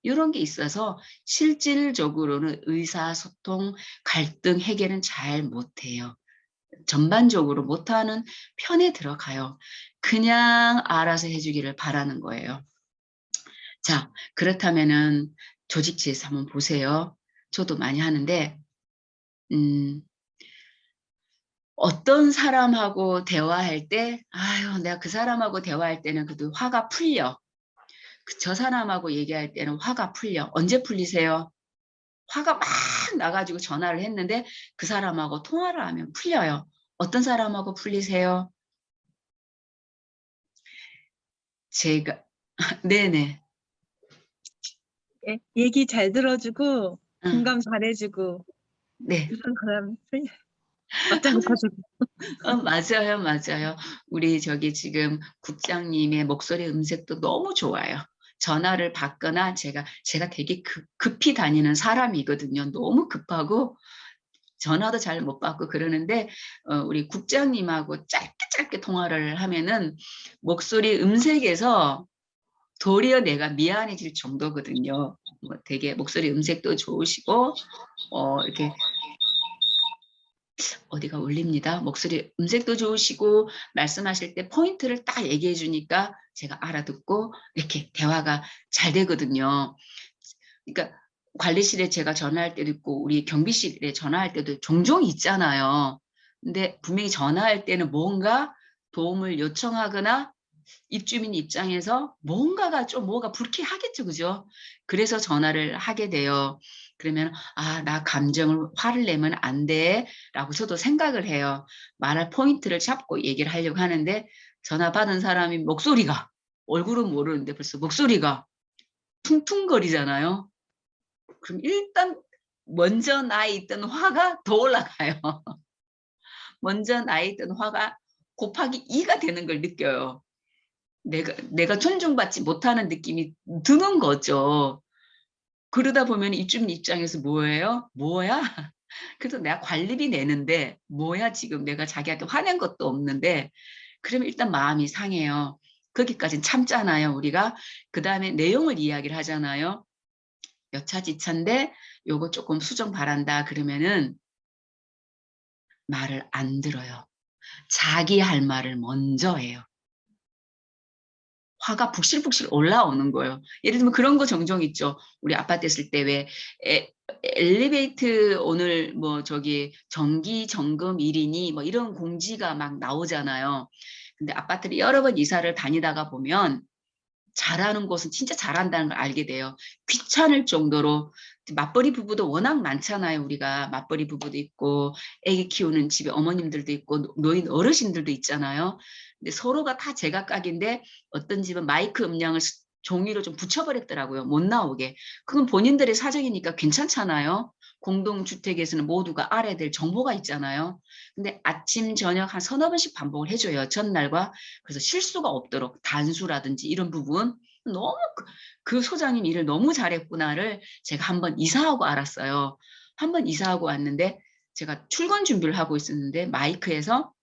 이런 게 있어서 실질적으로는 의사소통, 갈등 해결은 잘 못해요. 전반적으로 못하는 편에 들어가요. 그냥 알아서 해주기를 바라는 거예요. 자, 그렇다면은 조직지에서 한번 보세요. 저도 많이 하는데, 음, 어떤 사람하고 대화할 때, 아유, 내가 그 사람하고 대화할 때는 그래도 화가 풀려. 저 사람하고 얘기할 때는 화가 풀려. 언제 풀리세요? 화가 막 나가지고 전화를 했는데 그 사람하고 통화를 하면 풀려요. 어떤 사람하고 풀리세요? 제가, 네네. 예, 얘기 잘 들어주고 응, 공감 잘해주고 네. 이런 사람 맞장구 쳐주고. 맞아요, 맞아요. 우리 저기 지금 국장님의 목소리 음색도 너무 좋아요. 전화를 받거나 제가 되게 급히 다니는 사람이거든요. 너무 급하고 전화도 잘 못 받고 그러는데 우리 국장님하고 짧게 짧게 통화를 하면은 목소리 음색에서 도리어 내가 미안해질 정도거든요. 뭐 되게 목소리 음색도 좋으시고 이렇게 어디가 울립니다. 목소리 음색도 좋으시고 말씀하실 때 포인트를 딱 얘기해 주니까 제가 알아듣고 이렇게 대화가 잘 되거든요. 그러니까 관리실에 제가 전화할 때도 있고 우리 경비실에 전화할 때도 종종 있잖아요. 근데 분명히 전화할 때는 뭔가 도움을 요청하거나 입주민 입장에서 뭔가가 좀 뭐가 불쾌하겠죠, 그죠? 그래서 전화를 하게 돼요. 그러면 나 감정을 화를 내면 안 돼, 라고 저도 생각을 해요. 말할 포인트를 잡고 얘기를 하려고 하는데 전화 받은 사람이 목소리가 얼굴은 모르는데 벌써 목소리가 퉁퉁거리잖아요. 그럼 일단 먼저 나에 있던 화가 더 올라가요. 먼저 나에 있던 화가 곱하기 2가 되는 걸 느껴요. 내가 존중받지 못하는 느낌이 드는 거죠. 그러다 보면 입주민 입장에서 뭐예요? 뭐야? 그래서 내가 관리비 내는데 뭐야 지금 내가 자기한테 화낸 것도 없는데 그러면 일단 마음이 상해요. 거기까지는 참잖아요, 우리가. 그 다음에 내용을 이야기를 하잖아요. 여차지차인데 요거 조금 수정 바란다 그러면은 말을 안 들어요. 자기 할 말을 먼저 해요. 화가 북실북실 올라오는 거예요. 예를 들면 그런 거 종종 있죠. 우리 아파트 있을 때 왜 엘리베이터 오늘 뭐 저기 정기 점검 일이니 뭐 이런 공지가 막 나오잖아요. 근데 아파트를 여러 번 이사를 다니다가 보면 잘하는 곳은 진짜 잘한다는 걸 알게 돼요. 귀찮을 정도로 맞벌이 부부도 워낙 많잖아요. 우리가 맞벌이 부부도 있고 아기 키우는 집에 어머님들도 있고 노인 어르신들도 있잖아요. 근데 서로가 다 제각각인데 어떤 집은 마이크 음량을 종이로 좀 붙여버렸더라고요. 못 나오게. 그건 본인들의 사정이니까 괜찮잖아요. 공동주택에서는 모두가 알아야 될 정보가 있잖아요. 근데 아침, 저녁 한 서너 번씩 반복을 해줘요. 전날과. 그래서 실수가 없도록 단수라든지 이런 부분 너무 그 소장님 일을 너무 잘했구나를 제가 한번 이사하고 알았어요. 한번 이사하고 왔는데 제가 출근 준비를 하고 있었는데 마이크에서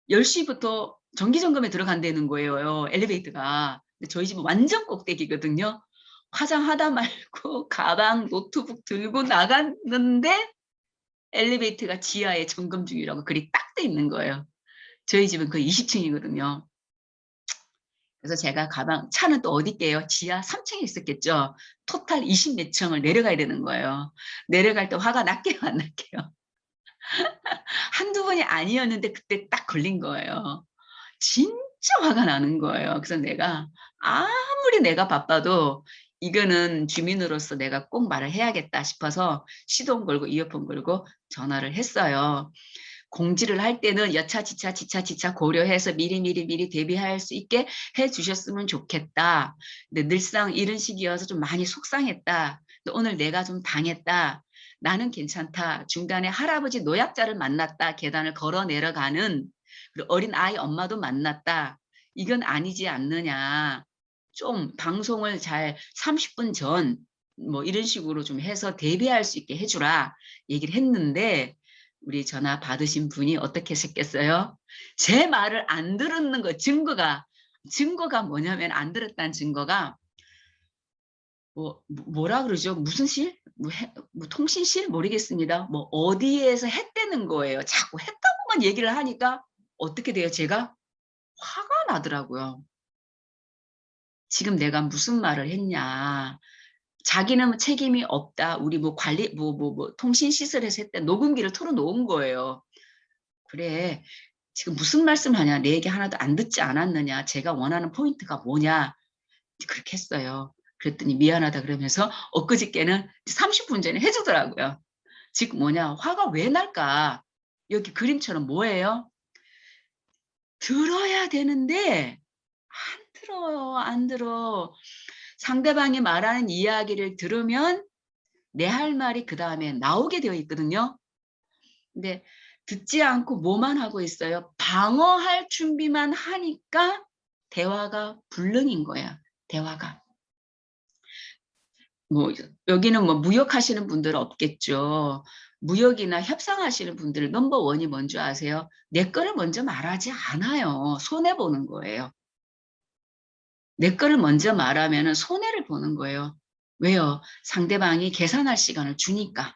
10시부터 정기점검에 들어간다는 거예요. 엘리베이터가. 근데 저희 집은 완전 꼭대기거든요. 화장하다 말고 가방, 노트북 들고 나갔는데 엘리베이터가 지하에 점검 중이라고 글이 딱 돼 있는 거예요. 저희 집은 그 20층이거든요. 그래서 제가 가방, 차는 또 어디 있게요? 지하 3층에 있었겠죠. 토탈 20 몇 층을 내려가야 되는 거예요. 내려갈 때 화가 났게요, 안 났게요? 한두 번이 아니었는데 그때 딱 걸린 거예요. 진짜 화가 나는 거예요. 그래서 내가 아무리 내가 바빠도 이거는 주민으로서 내가 꼭 말을 해야겠다 싶어서 시동 걸고 이어폰 걸고 전화를 했어요. 공지를 할 때는 여차지차 고려해서 미리 대비할 수 있게 해주셨으면 좋겠다. 근데 늘상 이런 식이어서 좀 많이 속상했다. 오늘 내가 좀 당했다. 나는 괜찮다. 중간에 할아버지 노약자를 만났다. 계단을 걸어 내려가는 그리고 어린 아이 엄마도 만났다. 이건 아니지 않느냐. 좀 방송을 잘 30분 전 뭐 이런 식으로 좀 해서 대비할 수 있게 해주라 얘기를 했는데 우리 전화 받으신 분이 어떻게 하셨겠어요? 제 말을 안 들었는 거 증거가 뭐냐면 안 들었다는 증거가 뭐라 그러죠? 무슨 실? 뭐 통신실? 모르겠습니다. 뭐 어디에서 했다는 거예요. 자꾸 했다고만 얘기를 하니까 어떻게 돼요? 제가 화가 나더라고요. 지금 내가 무슨 말을 했냐. 자기는 책임이 없다. 우리 뭐 관리, 통신 시설에서 했다. 녹음기를 털어놓은 거예요. 그래. 지금 무슨 말씀 하냐. 내 얘기 하나도 안 듣지 않았느냐. 제가 원하는 포인트가 뭐냐. 그렇게 했어요. 그랬더니 미안하다 그러면서 엊그저께는 30분 전에 해주더라고요. 지금 뭐냐. 화가 왜 날까? 여기 그림처럼 뭐예요? 들어야 되는데 안 들어요. 안 들어. 상대방이 말하는 이야기를 들으면 내 할 말이 그 다음에 나오게 되어 있거든요. 근데 듣지 않고 뭐만 하고 있어요. 방어할 준비만 하니까 대화가 불능인 거야. 대화가. 뭐 여기는 뭐 무역하시는 분들 없겠죠. 무역이나 협상하시는 분들 넘버 원이 뭔지 아세요? 내 거를 먼저 말하지 않아요. 손해보는 거예요. 내 거를 먼저 말하면 손해를 보는 거예요. 왜요? 상대방이 계산할 시간을 주니까.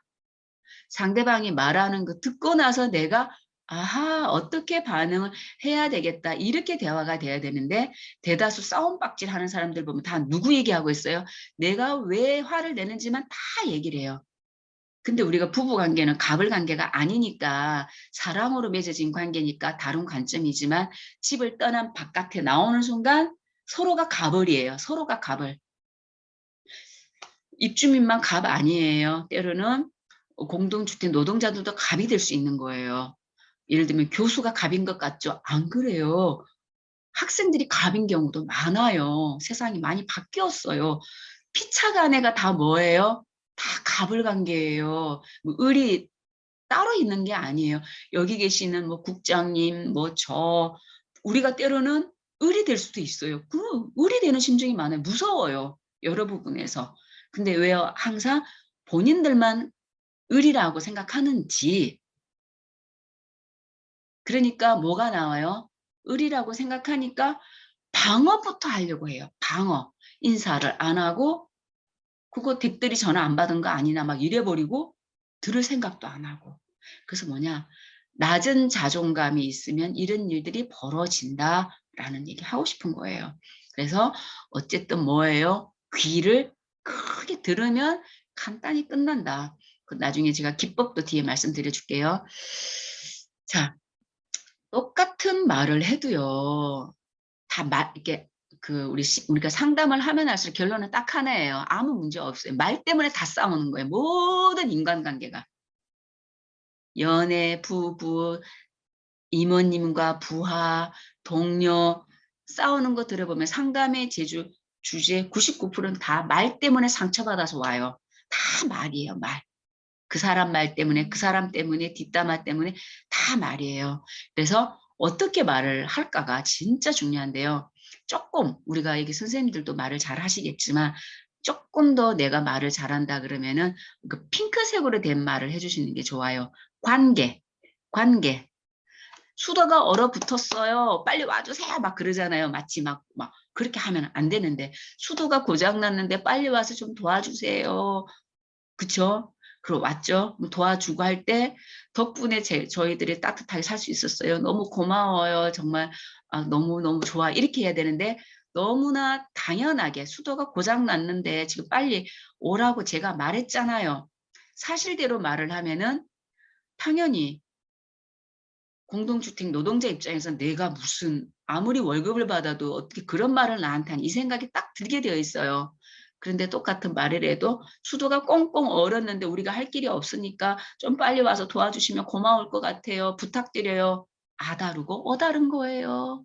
상대방이 말하는 거 듣고 나서 내가 아하 어떻게 반응을 해야 되겠다 이렇게 대화가 돼야 되는데 대다수 싸움박질 하는 사람들 보면 다 누구 얘기하고 있어요? 내가 왜 화를 내는지만 다 얘기를 해요. 근데 우리가 부부관계는 갑을관계가 아니니까 사랑으로 맺어진 관계니까 다른 관점이지만 집을 떠난 바깥에 나오는 순간 서로가 갑을이에요. 서로가 갑을. 입주민만 갑 아니에요. 때로는 공동주택 노동자들도 갑이 될 수 있는 거예요. 예를 들면 교수가 갑인 것 같죠? 안 그래요. 학생들이 갑인 경우도 많아요. 세상이 많이 바뀌었어요. 피차간 애가 다 뭐예요? 다 갑을 관계예요. 뭐 을이 따로 있는 게 아니에요. 여기 계시는 뭐 국장님, 뭐 우리가 때로는 을이 될 수도 있어요. 그 을이 되는 심정이 많아요. 무서워요. 여러 부분에서. 근데 왜 항상 본인들만 을이라고 생각하는지 그러니까 뭐가 나와요? 을이라고 생각하니까 방어부터 하려고 해요. 방어. 인사를 안 하고 그거 댁들이 전화 안 받은 거 아니나 막 이래버리고 들을 생각도 안 하고. 그래서 뭐냐. 낮은 자존감이 있으면 이런 일들이 벌어진다라는 얘기 하고 싶은 거예요. 그래서 어쨌든 뭐예요? 귀를 크게 들으면 간단히 끝난다. 나중에 제가 기법도 뒤에 말씀드려 줄게요. 자, 똑같은 말을 해도요. 이렇게 우리가 상담을 하면 할수록 결론은 딱 하나예요. 아무 문제 없어요. 말 때문에 다 싸우는 거예요. 모든 인간관계가. 연애, 부부, 이모님과 부하, 동료 싸우는 거 들어보면 상담의 주제 99%는 다 말 때문에 상처받아서 와요. 다 말이에요. 말. 그 사람 말 때문에 그 사람 때문에 뒷담화 때문에 다 말이에요. 그래서 어떻게 말을 할까가 진짜 중요한데요. 조금 우리가 여기 선생님들도 말을 잘 하시겠지만 조금 더 내가 말을 잘한다 그러면은 그 핑크색으로 된 말을 해주시는 게 좋아요. 관계. 수도가 얼어붙었어요. 빨리 와주세요. 막 그러잖아요. 마치 막 그렇게 하면 안 되는데 수도가 고장났는데 빨리 와서 좀 도와주세요. 그쵸? 그럼 왔죠? 도와주고 할 때 덕분에 저희들이 따뜻하게 살 수 있었어요. 너무 고마워요. 정말 너무너무 좋아. 이렇게 해야 되는데 너무나 당연하게 수도가 고장났는데 지금 빨리 오라고 제가 말했잖아요. 사실대로 말을 하면은 당연히 공동주택 노동자 입장에서 내가 무슨 아무리 월급을 받아도 어떻게 그런 말을 나한테 하니 이 생각이 딱 들게 되어 있어요. 그런데 똑같은 말을 해도 수도가 꽁꽁 얼었는데 우리가 할 길이 없으니까 좀 빨리 와서 도와주시면 고마울 것 같아요. 부탁드려요. 아다르고 어다른 거예요.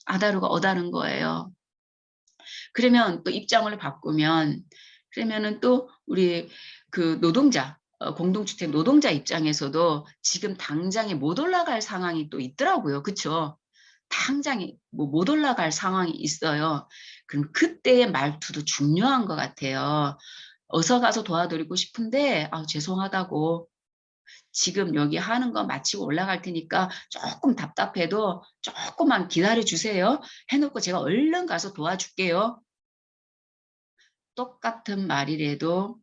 아다르고 어다른 거예요. 그러면 또 입장을 바꾸면 그러면은 또 우리 그 노동자 공동주택 노동자 입장에서도 지금 당장에 못 올라갈 상황이 또 있더라고요. 그렇죠? 당장에 뭐 못 올라갈 상황이 있어요. 그럼 그때의 말투도 중요한 것 같아요. 어서 가서 도와드리고 싶은데 죄송하다고 지금 여기 하는 거 마치고 올라갈 테니까 조금 답답해도 조금만 기다려 주세요. 해놓고 제가 얼른 가서 도와줄게요. 똑같은 말이라도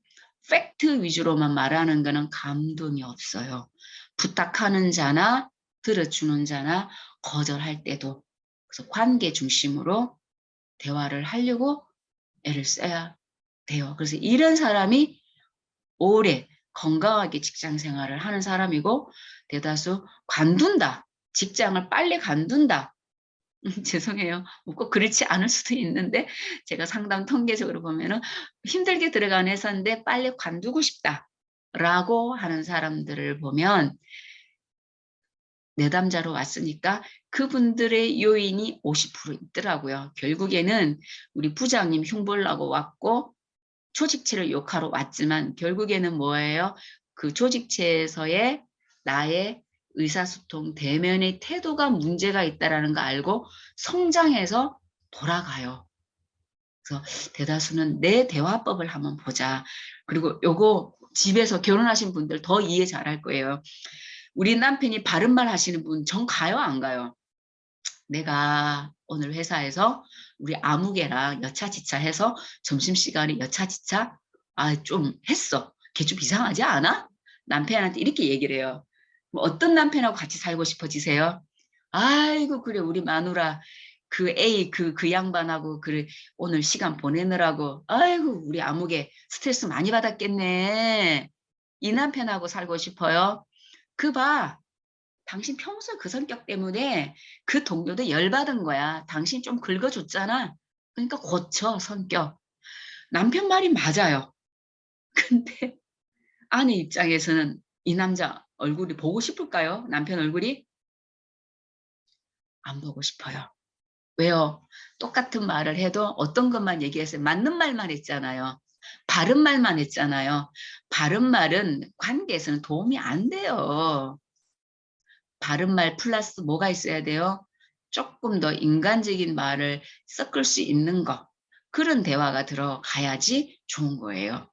팩트 위주로만 말하는 거는 감동이 없어요. 부탁하는 자나 들어주는 자나 거절할 때도. 그래서 관계 중심으로 대화를 하려고 애를 써야 돼요. 그래서 이런 사람이 오래 건강하게 직장 생활을 하는 사람이고 대다수 관둔다. 직장을 빨리 관둔다. 죄송해요. 꼭 그렇지 않을 수도 있는데 제가 상담 통계적으로 보면은 힘들게 들어간 회사인데 빨리 관두고 싶다라고 하는 사람들을 보면 내담자로 왔으니까 그분들의 요인이 50% 있더라고요. 결국에는 우리 부장님 흉보려고 왔고 조직체를 욕하러 왔지만 결국에는 뭐예요? 그 조직체에서의 나의 의사소통, 대면의 태도가 문제가 있다는 거 알고 성장해서 돌아가요. 그래서 대다수는 내 대화법을 한번 보자. 그리고 요거 집에서 결혼하신 분들 더 이해 잘할 거예요. 우리 남편이 바른말 하시는 분 전 가요, 안 가요? 내가 오늘 회사에서 우리 아무개랑 여차지차해서 점심시간에 여차지차 좀 했어. 걔 좀 이상하지 않아? 남편한테 이렇게 얘기를 해요. 뭐 어떤 남편하고 같이 살고 싶어지세요? 아이고 그래 우리 마누라 그 A 그 양반하고 그래 오늘 시간 보내느라고 아이고 우리 아무개 스트레스 많이 받았겠네. 이 남편하고 살고 싶어요. 그 봐. 당신 평소 그 성격 때문에 그 동료도 열받은 거야. 당신 좀 긁어줬잖아. 그러니까 고쳐, 성격. 남편 말이 맞아요. 근데 아내 입장에서는 이 남자 얼굴이 보고 싶을까요? 남편 얼굴이? 안 보고 싶어요. 왜요? 똑같은 말을 해도 어떤 것만 얘기했어요? 맞는 말만 했잖아요. 바른 말만 했잖아요. 바른 말은 관계에서는 도움이 안 돼요. 바른 말 플러스 뭐가 있어야 돼요? 조금 더 인간적인 말을 섞을 수 있는 거. 그런 대화가 들어가야지 좋은 거예요.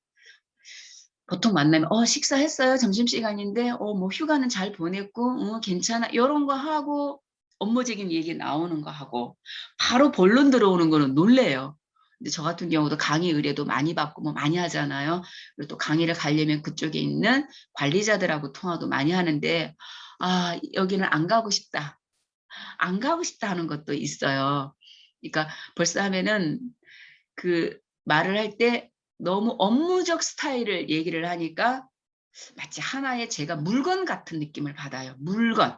보통 만나면 식사했어요? 점심시간인데 뭐 휴가는 잘 보냈고 괜찮아. 이런 거 하고 업무적인 얘기 나오는 거 하고 바로 본론 들어오는 거는 놀래요. 근데 저 같은 경우도 강의 의뢰도 많이 받고 뭐 많이 하잖아요. 그리고 또 강의를 가려면 그쪽에 있는 관리자들하고 통화도 많이 하는데 여기는 안 가고 싶다. 안 가고 싶다 하는 것도 있어요. 그러니까 벌써 하면은 그 말을 할 때 너무 업무적 스타일을 얘기를 하니까 마치 하나의 제가 물건 같은 느낌을 받아요. 물건.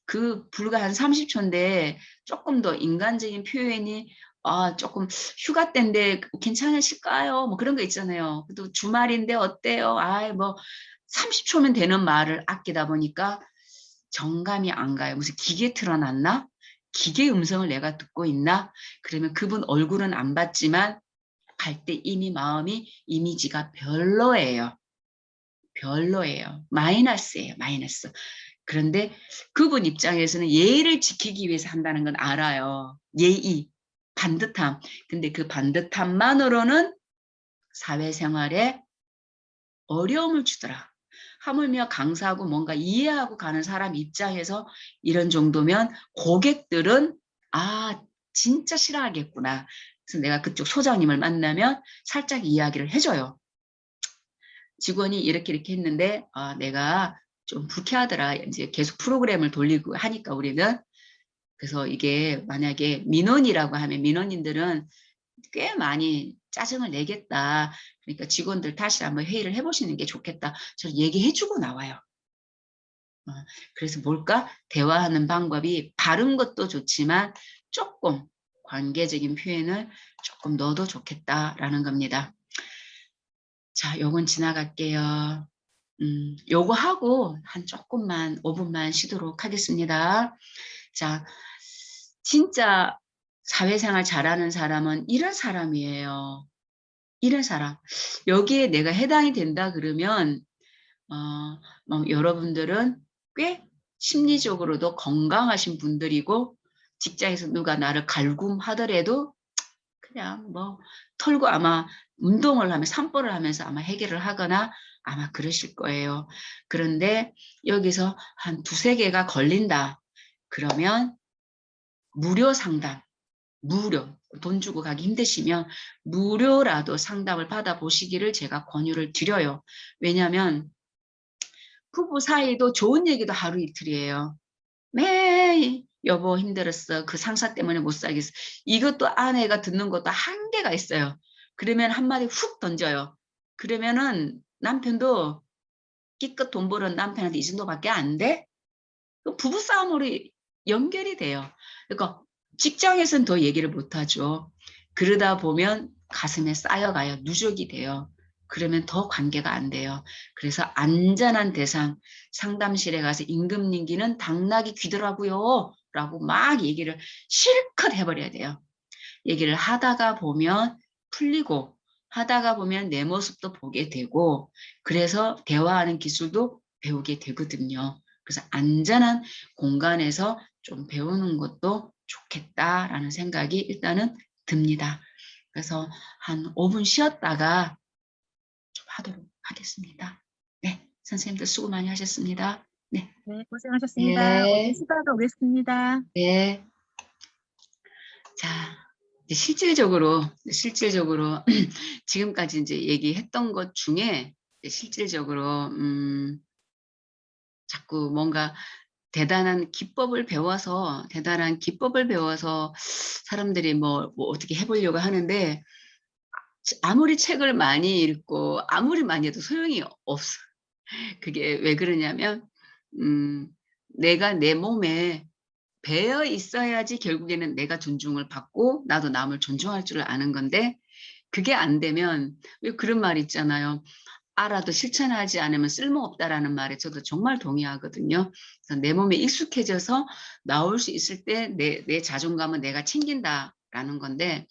그 불과 한 30초인데 조금 더 인간적인 표현이 조금 휴가 때인데 괜찮으실까요? 뭐 그런 거 있잖아요. 또 주말인데 어때요? 뭐 30초면 되는 말을 아끼다 보니까 정감이 안 가요. 무슨 기계 틀어놨나? 기계 음성을 내가 듣고 있나? 그러면 그분 얼굴은 안 봤지만 갈 때 이미 마음이 이미지가 별로예요. 별로예요. 마이너스예요. 마이너스. 그런데 그분 입장에서는 예의를 지키기 위해서 한다는 건 알아요. 예의, 반듯함. 근데 그 반듯함만으로는 사회생활에 어려움을 주더라. 하물며 강사하고 뭔가 이해하고 가는 사람 입장에서 이런 정도면 고객들은 진짜 싫어하겠구나. 그래서 내가 그쪽 소장님을 만나면 살짝 이야기를 해줘요. 직원이 이렇게 했는데 내가 좀 불쾌하더라. 이제 계속 프로그램을 돌리고 하니까 우리는. 그래서 이게 만약에 민원이라고 하면 민원인들은 꽤 많이 짜증을 내겠다. 그러니까 직원들 다시 한번 회의를 해보시는 게 좋겠다. 저는 얘기해주고 나와요. 그래서 뭘까? 대화하는 방법이 바른 것도 좋지만 조금 관계적인 표현을 조금 넣어도 좋겠다라는 겁니다. 자, 요건 지나갈게요. 요거 하고 한 조금만 5분만 쉬도록 하겠습니다. 자, 진짜 사회생활 잘하는 사람은 이런 사람이에요. 이런 사람. 여기에 내가 해당이 된다 그러면 뭐 여러분들은 꽤 심리적으로도 건강하신 분들이고 직장에서 누가 나를 갈굼하더라도 그냥 뭐 털고 아마 운동을 하면 산보를 하면서 아마 해결을 하거나 아마 그러실 거예요. 그런데 여기서 한 두세 개가 걸린다. 그러면 무료 상담, 무료, 돈 주고 가기 힘드시면 무료라도 상담을 받아보시기를 제가 권유를 드려요. 왜냐하면 부부 사이도 좋은 얘기도 하루 이틀이에요. 매일 여보 힘들었어. 그 상사 때문에 못 살겠어. 이것도 아내가 듣는 것도 한계가 있어요. 그러면 한마디 훅 던져요. 그러면은 남편도 끼껏 돈 버는 남편한테 이 정도밖에 안 돼? 부부싸움으로 연결이 돼요. 그러니까 직장에서는 더 얘기를 못하죠. 그러다 보면 가슴에 쌓여가요. 누적이 돼요. 그러면 더 관계가 안 돼요. 그래서 안전한 대상, 상담실에 가서 임금님기는 당나귀 귀더라고요. 라고 막 얘기를 실컷 해버려야 돼요. 얘기를 하다가 보면 풀리고 하다가 보면 내 모습도 보게 되고 그래서 대화하는 기술도 배우게 되거든요. 그래서 안전한 공간에서 좀 배우는 것도 좋겠다라는 생각이 일단은 듭니다. 그래서 한 5분 쉬었다가 좀 하도록 하겠습니다. 네, 선생님들 수고 많이 하셨습니다. 네. 네, 고생하셨습니다. 5분 네. 쉬다가 오겠습니다. 네. 자, 이제 실질적으로 지금까지 이제 얘기했던 것 중에 실질적으로 자꾸 뭔가 대단한 기법을 배워서 사람들이 뭐 어떻게 해보려고 하는데 아무리 책을 많이 읽고 아무리 많이 해도 소용이 없어. 그게 왜 그러냐면 내가 내 몸에 배어 있어야지 결국에는 내가 존중을 받고 나도 남을 존중할 줄 아는 건데 그게 안 되면 왜 그런 말 있잖아요. 알아도 실천하지 않으면 쓸모없다라는 말에 저도 정말 동의하거든요. 그래서 내 몸에 익숙해져서 나올 수 있을 때 내 자존감은 내가 챙긴다라는 건데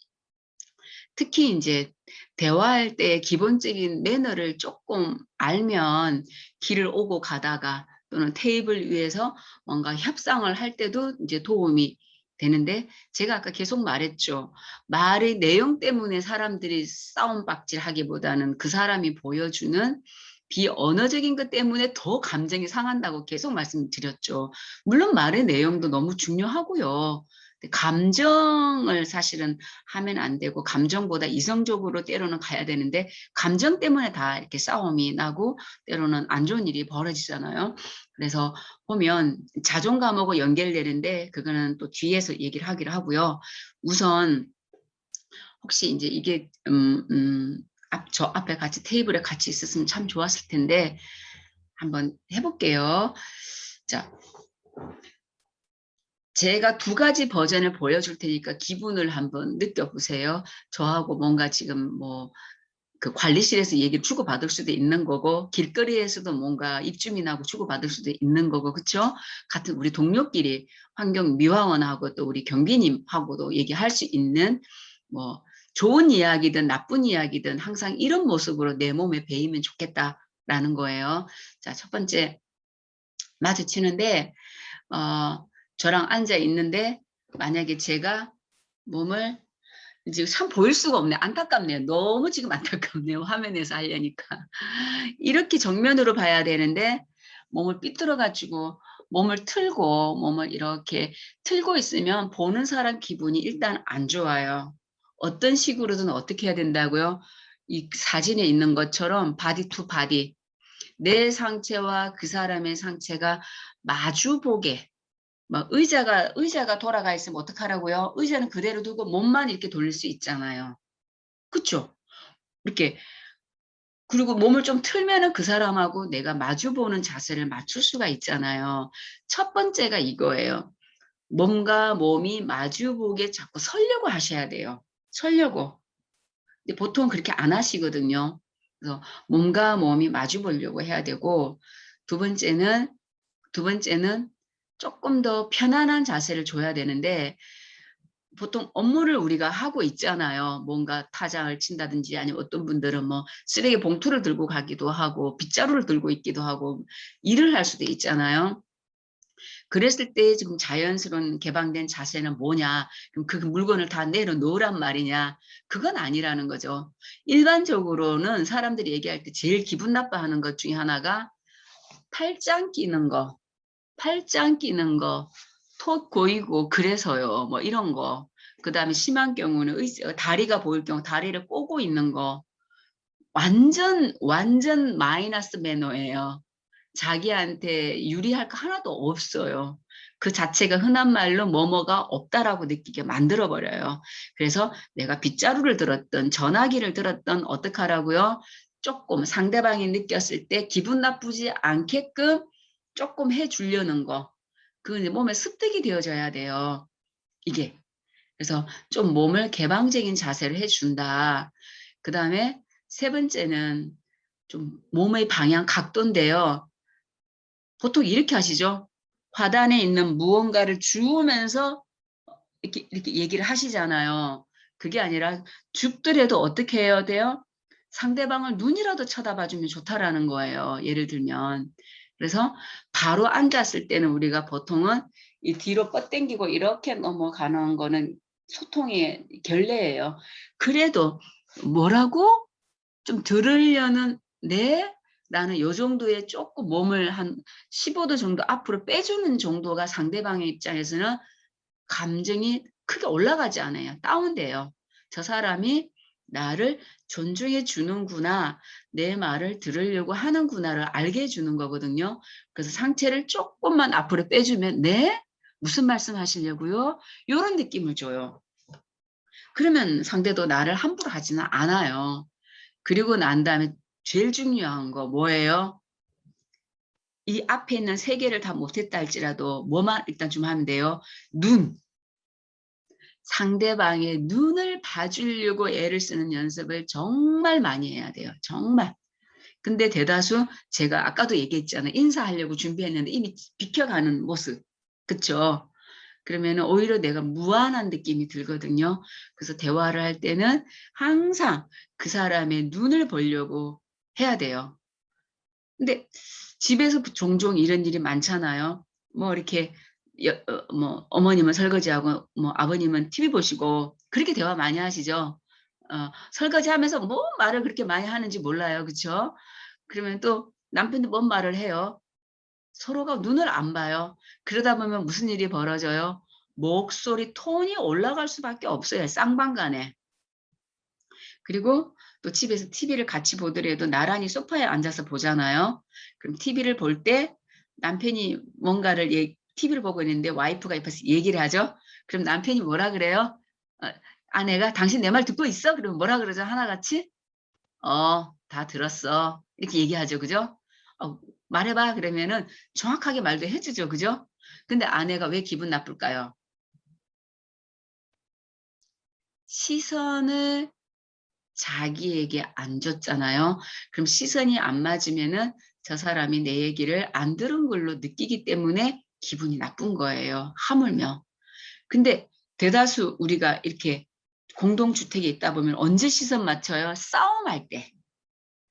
특히 이제 대화할 때 기본적인 매너를 조금 알면 길을 오고 가다가 또는 테이블 위에서 뭔가 협상을 할 때도 이제 도움이 되는데 제가 아까 계속 말했죠. 말의 내용 때문에 사람들이 싸움박질 하기보다는 그 사람이 보여주는 비언어적인 것 때문에 더 감정이 상한다고 계속 말씀드렸죠. 물론 말의 내용도 너무 중요하고요. 감정을 사실은 하면 안 되고 감정보다 이성적으로 때로는 가야 되는데 감정 때문에 다 이렇게 싸움이 나고 때로는 안 좋은 일이 벌어지잖아요. 그래서 보면 자존감하고 연결되는데 그거는 또 뒤에서 얘기를 하기로 하고요. 우선 혹시 이제 이게 저 앞에 같이 테이블에 같이 있었으면 참 좋았을 텐데 한번 해볼게요. 자, 제가 두 가지 버전을 보여줄 테니까 기분을 한번 느껴보세요. 저하고 뭔가 지금 뭐 그 관리실에서 얘기를 주고받을 수도 있는 거고 길거리에서도 뭔가 입주민하고 주고받을 수도 있는 거고 그렇죠? 같은 우리 동료끼리 환경미화원하고 또 우리 경비님하고도 얘기할 수 있는 뭐 좋은 이야기든 나쁜 이야기든 항상 이런 모습으로 내 몸에 배이면 좋겠다라는 거예요. 자, 첫 번째 마주치는데 저랑 앉아 있는데 만약에 제가 몸을 이제 참 보일 수가 없네. 안타깝네요. 너무 지금 안타깝네요. 화면에서 하려니까. 이렇게 정면으로 봐야 되는데 몸을 삐뚤어 가지고 몸을 틀고 몸을 이렇게 틀고 있으면 보는 사람 기분이 일단 안 좋아요. 어떤 식으로든 어떻게 해야 된다고요? 이 사진에 있는 것처럼 바디 투 바디 내 상체와 그 사람의 상체가 마주보게 막 의자가 돌아가 있으면 어떡하라고요? 의자는 그대로 두고 몸만 이렇게 돌릴 수 있잖아요. 그쵸? 이렇게 그리고 몸을 좀 틀면은 그 사람하고 내가 마주보는 자세를 맞출 수가 있잖아요. 첫 번째가 이거예요. 몸과 몸이 마주보게 자꾸 서려고 하셔야 돼요. 서려고. 근데 보통 그렇게 안 하시거든요. 그래서 몸과 몸이 마주 보려고 해야 되고, 두 번째는 조금 더 편안한 자세를 줘야 되는데, 보통 업무를 우리가 하고 있잖아요. 뭔가 타장을 친다든지, 아니면 어떤 분들은 뭐 쓰레기 봉투를 들고 가기도 하고, 빗자루를 들고 있기도 하고, 일을 할 수도 있잖아요. 그랬을 때 지금 자연스러운 개방된 자세는 뭐냐? 그럼 그 물건을 다 내려놓으란 말이냐? 그건 아니라는 거죠. 일반적으로는 사람들이 얘기할 때 제일 기분 나빠하는 것 중에 하나가 팔짱 끼는 거, 턱 고이고 그래서요. 뭐 이런 거. 그 다음에 심한 경우는 다리가 보일 경우 다리를 꼬고 있는 거. 완전 마이너스 매너예요. 자기한테 유리할 거 하나도 없어요. 그 자체가 흔한 말로 뭐뭐가 없다라고 느끼게 만들어버려요. 그래서 내가 빗자루를 들었던 전화기를 들었던 어떻게 하라고요? 조금 상대방이 느꼈을 때 기분 나쁘지 않게끔 조금 해주려는 거. 그 몸에 습득이 되어져야 돼요. 이게. 그래서 좀 몸을 개방적인 자세를 해준다. 그 다음에 세 번째는 좀 몸의 방향 각도인데요. 보통 이렇게 하시죠. 화단에 있는 무언가를 주우면서 이렇게 얘기를 하시잖아요. 그게 아니라 죽더라도 어떻게 해야 돼요? 상대방을 눈이라도 쳐다봐주면 좋다라는 거예요. 예를 들면. 그래서 바로 앉았을 때는 우리가 보통은 이 뒤로 뻗당기고 이렇게 넘어가는 거는 소통의 결례예요. 그래도 뭐라고? 좀 들으려는 네? 나는 요 정도의 조금 몸을 한 15도 정도 앞으로 빼주는 정도가 상대방의 입장에서는 감정이 크게 올라가지 않아요. 다운돼요. 저 사람이 나를 존중해 주는구나, 내 말을 들으려고 하는구나를 알게 해주는 거거든요. 그래서 상체를 조금만 앞으로 빼주면 네? 무슨 말씀 하시려고요? 이런 느낌을 줘요. 그러면 상대도 나를 함부로 하지는 않아요. 그리고 난 다음에 제일 중요한 거 뭐예요? 이 앞에 있는 세 개를 다 못했다 할지라도 뭐만 일단 좀 하면 돼요. 눈. 상대방의 눈을 봐주려고 애를 쓰는 연습을 정말 많이 해야 돼요. 정말. 근데 대다수 제가 아까도 얘기했잖아요. 인사하려고 준비했는데 이미 비켜가는 모습. 그쵸? 그러면 오히려 내가 무안한 느낌이 들거든요. 그래서 대화를 할 때는 항상 그 사람의 눈을 보려고 해야 돼요. 근데 집에서 종종 이런 일이 많잖아요. 뭐 이렇게 뭐 어머님은 설거지하고 뭐 아버님은 TV 보시고 그렇게 대화 많이 하시죠. 설거지하면서 뭐 말을 그렇게 많이 하는지 몰라요. 그렇죠? 그러면 또 남편도 뭔 말을 해요. 서로가 눈을 안 봐요. 그러다 보면 무슨 일이 벌어져요? 목소리 톤이 올라갈 수밖에 없어요. 쌍방간에. 그리고 또 집에서 TV를 같이 보더라도 나란히 소파에 앉아서 보잖아요. 그럼 TV를 볼 때 남편이 뭔가를 TV를 보고 있는데 와이프가 옆에서 얘기를 하죠. 그럼 남편이 뭐라 그래요? 아내가 당신 내 말 듣고 있어? 그러면 뭐라 그러죠? 하나같이? 다 들었어. 이렇게 얘기하죠. 그죠? 말해봐. 그러면은 정확하게 말도 해주죠. 그죠? 근데 아내가 왜 기분 나쁠까요? 시선을 자기에게 안 줬잖아요. 그럼 시선이 안 맞으면은 저 사람이 내 얘기를 안 들은 걸로 느끼기 때문에 기분이 나쁜 거예요. 하물며. 근데 대다수 우리가 이렇게 공동주택에 있다 보면 언제 시선 맞춰요? 싸움할 때.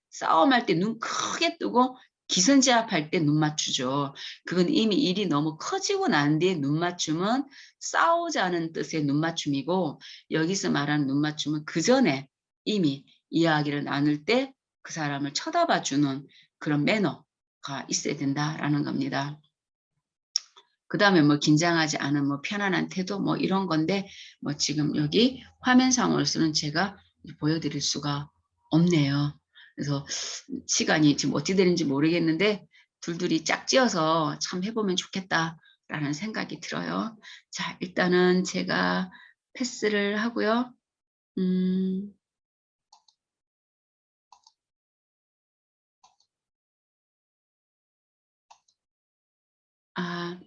싸움할 때 눈 크게 뜨고 기선제압할 때 눈 맞추죠. 그건 이미 일이 너무 커지고 난 뒤에 눈 맞춤은 싸우자는 뜻의 눈 맞춤이고 여기서 말하는 눈 맞춤은 그 전에 이미 이야기를 나눌 때 그 사람을 쳐다봐 주는 그런 매너가 있어야 된다라는 겁니다. 그 다음에 뭐 긴장하지 않은 뭐 편안한 태도 뭐 이런 건데 뭐 지금 여기 화면상으로서는 제가 보여드릴 수가 없네요. 그래서 시간이 지금 어찌 되는지 모르겠는데 둘둘이 짝지어서 참 해보면 좋겠다라는 생각이 들어요. 자, 일단은 제가 패스를 하고요. 음, 아,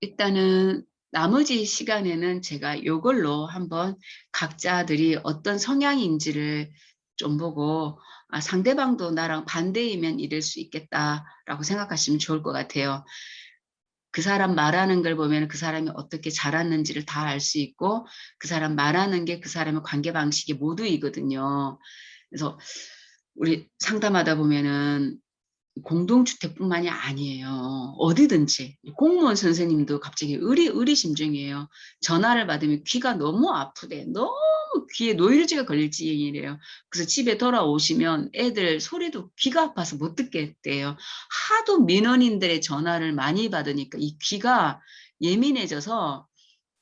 일단은 나머지 시간에는 제가 요걸로 한번 각자들이 어떤 성향인지를 좀 보고 상대방도 나랑 반대이면 이럴 수 있겠다라고 생각하시면 좋을 것 같아요. 그 사람 말하는 걸 보면 그 사람이 어떻게 자랐는지를 다 알 수 있고 그 사람 말하는 게 그 사람의 관계 방식이 모두이거든요. 그래서 우리 상담하다 보면은 공동주택뿐만이 아니에요. 어디든지. 공무원 선생님도 갑자기 의리심중이에요. 전화를 받으면 귀가 너무 아프대. 너무 귀에 노이로제가 걸릴 지경이래요. 그래서 집에 돌아오시면 애들 소리도 귀가 아파서 못 듣겠대요. 하도 민원인들의 전화를 많이 받으니까 이 귀가 예민해져서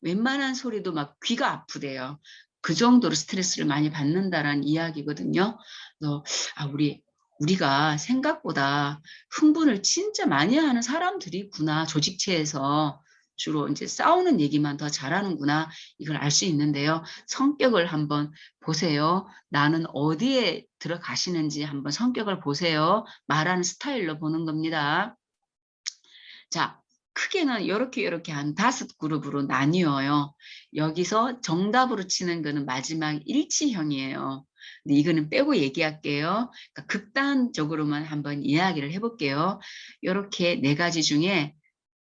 웬만한 소리도 막 귀가 아프대요. 그 정도로 스트레스를 많이 받는다라는 이야기거든요. 그래서 우리가 생각보다 흥분을 진짜 많이 하는 사람들이구나. 조직체에서 주로 이제 싸우는 얘기만 더 잘하는구나. 이걸 알 수 있는데요. 성격을 한번 보세요. 나는 어디에 들어가시는지 한번 성격을 보세요. 말하는 스타일로 보는 겁니다. 자, 크게는 이렇게 한 5그룹으로 나뉘어요. 여기서 정답으로 치는 거는 마지막 일치형이에요. 근데 이거는 빼고 얘기할게요. 그러니까 극단적으로만 한번 이야기를 해볼게요. 이렇게 4가지 중에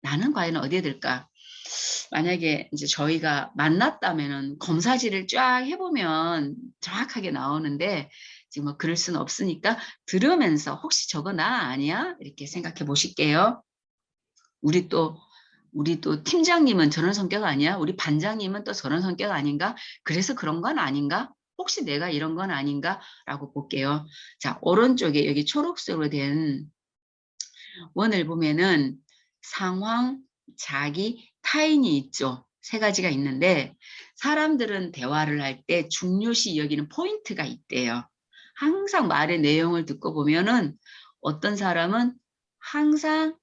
나는 과연 어디에 들까? 만약에 이제 저희가 만났다면은 검사지를 쫙 해보면 정확하게 나오는데 지금 뭐 그럴 수는 없으니까 들으면서 혹시 저거 나 아니야? 이렇게 생각해 보실게요. 우리 또 팀장님은 저런 성격 아니야? 우리 반장님은 또 저런 성격 아닌가? 그래서 그런 건 아닌가? 혹시 내가 이런 건 아닌가? 라고 볼게요. 자, 오른쪽에 여기 초록색으로 된 원을 보면은 상황, 자기, 타인이 있죠. 3가지가 있는데 사람들은 대화를 할 때 중요시 여기는 포인트가 있대요. 항상 말의 내용을 듣고 보면은 어떤 사람은 항상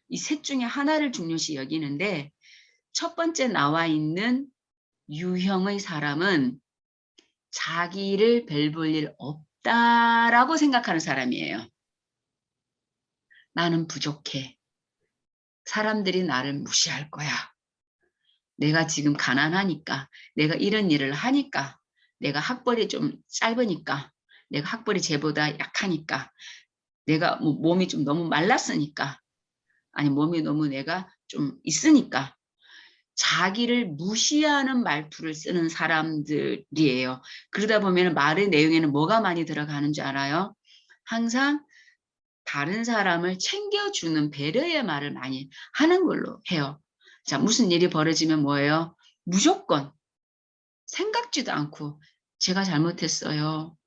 이 셋 중에 하나를 중요시 여기는데 첫 번째 나와 있는 유형의 사람은 자기를 별 볼 일 없다라고 생각하는 사람이에요. 나는 부족해. 사람들이 나를 무시할 거야. 내가 지금 가난하니까, 내가 이런 일을 하니까, 내가 학벌이 좀 짧으니까, 내가 학벌이 쟤보다 약하니까, 내가 몸이 좀 너무 말랐으니까, 아니 몸이 너무 내가 좀 있으니까 자기를 무시하는 말투를 쓰는 사람들이에요. 그러다 보면 말의 내용에는 뭐가 많이 들어가는 줄 알아요? 항상 다른 사람을 챙겨주는 배려의 말을 많이 하는 걸로 해요. 자, 무슨 일이 벌어지면 뭐예요? 무조건 생각지도 않고 제가 잘못했어요.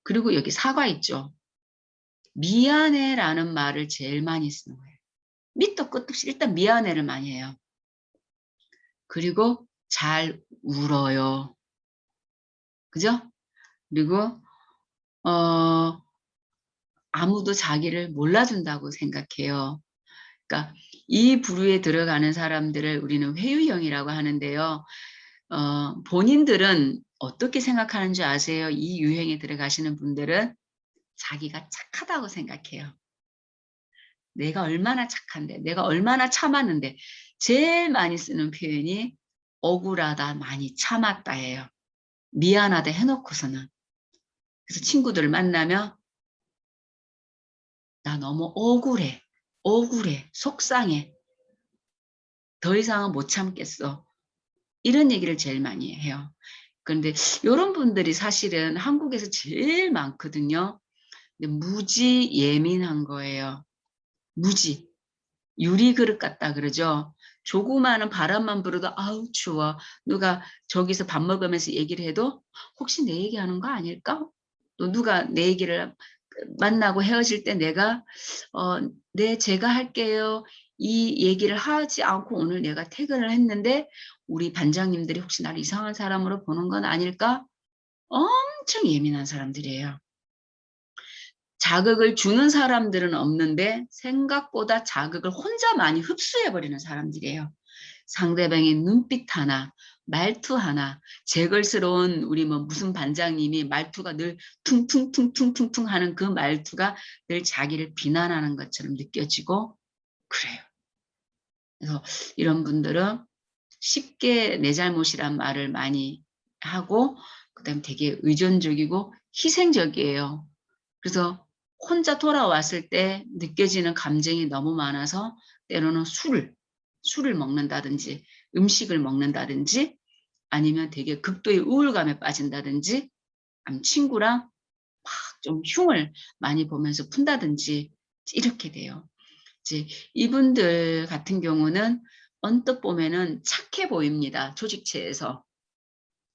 그리고 여기 사과 있죠. 미안해라는 말을 제일 많이 쓰는 거예요. 밑도 끝도 없이 일단 미안해를 많이 해요. 그리고 잘 울어요. 그죠? 그리고 아무도 자기를 몰라준다고 생각해요. 그러니까 이 부류에 들어가는 사람들을 우리는 회유형이라고 하는데요. 본인들은 어떻게 생각하는 줄 아세요? 이 유형에 들어가시는 분들은 자기가 착하다고 생각해요. 내가 얼마나 착한데, 내가 얼마나 참았는데, 제일 많이 쓰는 표현이 억울하다, 많이 참았다예요. 미안하다 해놓고서는. 그래서 친구들을 만나면 나 너무 억울해, 속상해, 더 이상은 못 참겠어. 이런 얘기를 제일 많이 해요. 그런데 이런 분들이 사실은 한국에서 제일 많거든요. 근데 무지 예민한 거예요. 무지. 유리그릇 같다 그러죠. 조그마한 바람만 불어도 아우 추워. 누가 저기서 밥 먹으면서 얘기를 해도 혹시 내 얘기하는 거 아닐까? 또 누가 내 얘기를 만나고 헤어질 때 내가 네 제가 할게요. 이 얘기를 하지 않고 오늘 내가 퇴근을 했는데 우리 반장님들이 혹시 나를 이상한 사람으로 보는 건 아닐까? 엄청 예민한 사람들이에요. 자극을 주는 사람들은 없는데 생각보다 자극을 혼자 많이 흡수해버리는 사람들이에요. 상대방의 눈빛 하나, 말투 하나, 제걸스러운 우리 무슨 반장님이 말투가 늘 퉁퉁퉁퉁퉁퉁 하는 그 말투가 늘 자기를 비난하는 것처럼 느껴지고 그래요. 그래서 이런 분들은 쉽게 내 잘못이란 말을 많이 하고 그다음에 되게 의존적이고 희생적이에요. 그래서 혼자 돌아왔을 때 느껴지는 감정이 너무 많아서 때로는 술을 먹는다든지 음식을 먹는다든지 아니면 되게 극도의 우울감에 빠진다든지 아니면 친구랑 막 좀 흉을 많이 보면서 푼다든지 이렇게 돼요. 이제 이분들 같은 경우는 언뜻 보면은 착해 보입니다. 조직체에서.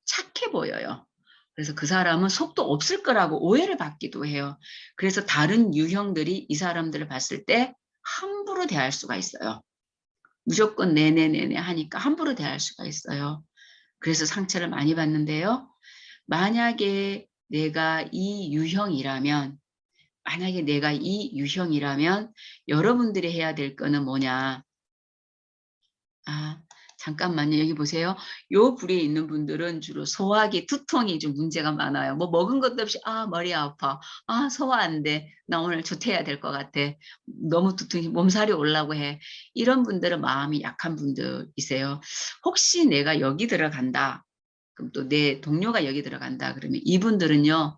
착해 보여요. 그래서 그 사람은 속도 없을 거라고 오해를 받기도 해요. 그래서 다른 유형들이 이 사람들을 봤을 때 함부로 대할 수가 있어요. 무조건 네네네네 하니까 함부로 대할 수가 있어요. 그래서 상처를 많이 받는데요. 만약에 내가 이 유형이라면 여러분들이 해야 될 거는 뭐냐. 아, 잠깐만요. 여기 보세요. 요 불에 있는 분들은 주로 소화기, 두통이 좀 문제가 많아요. 뭐 먹은 것도 없이 머리 아파. 소화 안 돼. 나 오늘 조퇴해야 될 것 같아. 너무 두통이 몸살이 오려고 해. 이런 분들은 마음이 약한 분들이세요. 혹시 내가 여기 들어간다. 그럼 또 내 동료가 여기 들어간다. 그러면 이분들은요.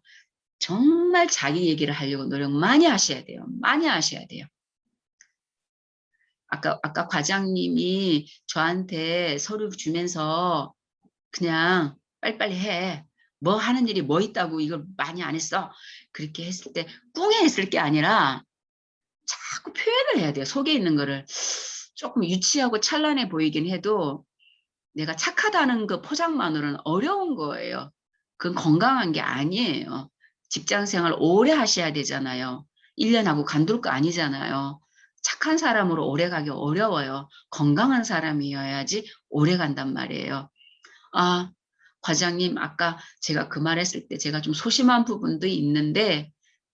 정말 자기 얘기를 하려고 노력 많이 하셔야 돼요. 많이 하셔야 돼요. 아까 과장님이 저한테 서류 주면서 그냥 빨리빨리 해. 뭐 하는 일이 뭐 있다고 이걸 많이 안 했어. 그렇게 했을 때 꿍해 했을 게 아니라 자꾸 표현을 해야 돼요. 속에 있는 거를. 조금 유치하고 찬란해 보이긴 해도 내가 착하다는 그 포장만으로는 어려운 거예요. 그건 건강한 게 아니에요. 직장 생활 오래 하셔야 되잖아요. 1년 하고 간둘 거 아니잖아요. 착한 사람으로 오래 가기 어려워요. 건강한 사람이어야지 오래 간단 말이에요. 아, 과장님, 아까 제가 그 말했을 때 제가 좀 소심한 부분도 있는데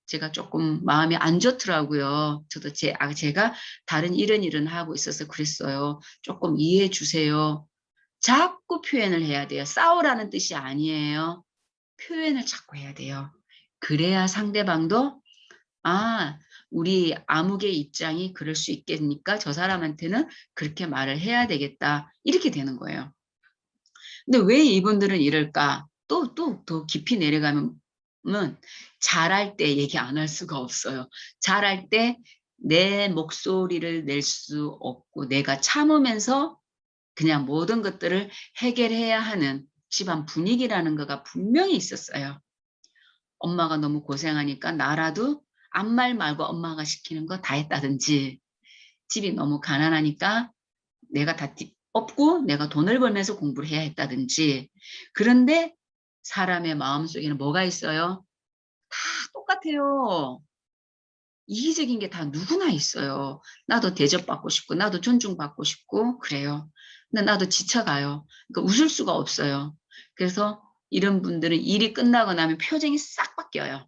제가 조금 마음이 안 좋더라고요. 저도 제가 다른 이런 일은 하고 있어서 그랬어요. 조금 이해해 주세요. 자꾸 표현을 해야 돼요. 싸우라는 뜻이 아니에요. 표현을 자꾸 해야 돼요. 그래야 상대방도 우리 암흑의 입장이 그럴 수 있겠니까 저 사람한테는 그렇게 말을 해야 되겠다. 이렇게 되는 거예요. 근데 왜 이분들은 이럴까? 또 더 깊이 내려가면 잘할 때 얘기 안 할 수가 없어요. 잘할 때 내 목소리를 낼 수 없고 내가 참으면서 그냥 모든 것들을 해결해야 하는 집안 분위기라는 거가 분명히 있었어요. 엄마가 너무 고생하니까 나라도 아무 말 말고 엄마가 시키는 거 다 했다든지 집이 너무 가난하니까 내가 다 없고 내가 돈을 벌면서 공부를 해야 했다든지 그런데 사람의 마음속에는 뭐가 있어요? 다 똑같아요. 이기적인 게 다 누구나 있어요. 나도 대접받고 싶고 나도 존중받고 싶고 그래요. 근데 나도 지쳐가요. 그러니까 웃을 수가 없어요. 그래서 이런 분들은 일이 끝나고 나면 표정이 싹 바뀌어요.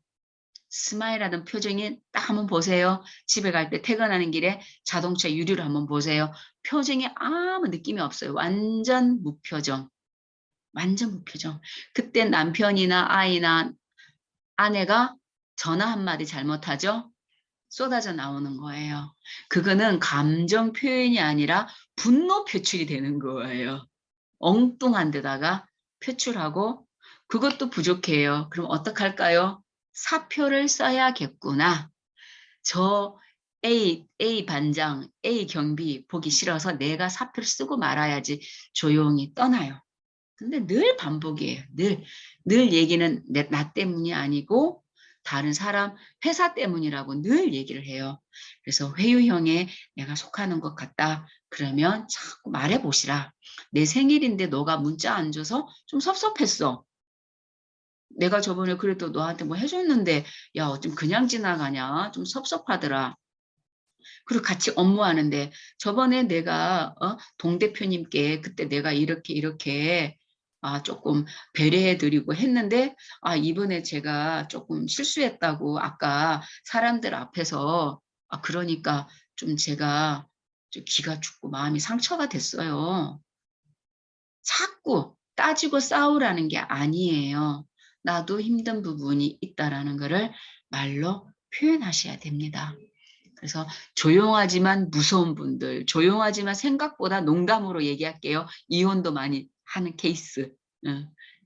스마일하던 표정이 딱 한번 보세요. 집에 갈 때 퇴근하는 길에 자동차 유리를 한번 보세요. 표정이 아무 느낌이 없어요. 완전 무표정. 완전 무표정. 그때 남편이나 아이나 아내가 전화 한마디 잘못하죠? 쏟아져 나오는 거예요. 그거는 감정 표현이 아니라 분노 표출이 되는 거예요. 엉뚱한 데다가 표출하고 그것도 부족해요. 그럼 어떡할까요? 사표를 써야겠구나. 저 A 반장, A 경비 보기 싫어서 내가 사표를 쓰고 말아야지 조용히 떠나요. 근데 늘 반복이에요. 늘 얘기는 나 때문이 아니고 다른 사람, 회사 때문이라고 늘 얘기를 해요. 그래서 회유형에 내가 속하는 것 같다. 그러면 자꾸 말해보시라. 내 생일인데 너가 문자 안 줘서 좀 섭섭했어. 내가 저번에 그래도 너한테 뭐 해줬는데 야, 어쩜 그냥 지나가냐. 좀 섭섭하더라. 그리고 같이 업무하는데 저번에 내가 동 대표님께 그때 내가 이렇게 조금 배려해드리고 했는데 이번에 제가 조금 실수했다고 아까 사람들 앞에서 그러니까 좀 제가 좀 기가 죽고 마음이 상처가 됐어요. 자꾸 따지고 싸우라는 게 아니에요. 나도 힘든 부분이 있다라는 거를 말로 표현하셔야 됩니다. 그래서 조용하지만 무서운 분들, 조용하지만 생각보다 농담으로 얘기할게요. 이혼도 많이 하는 케이스.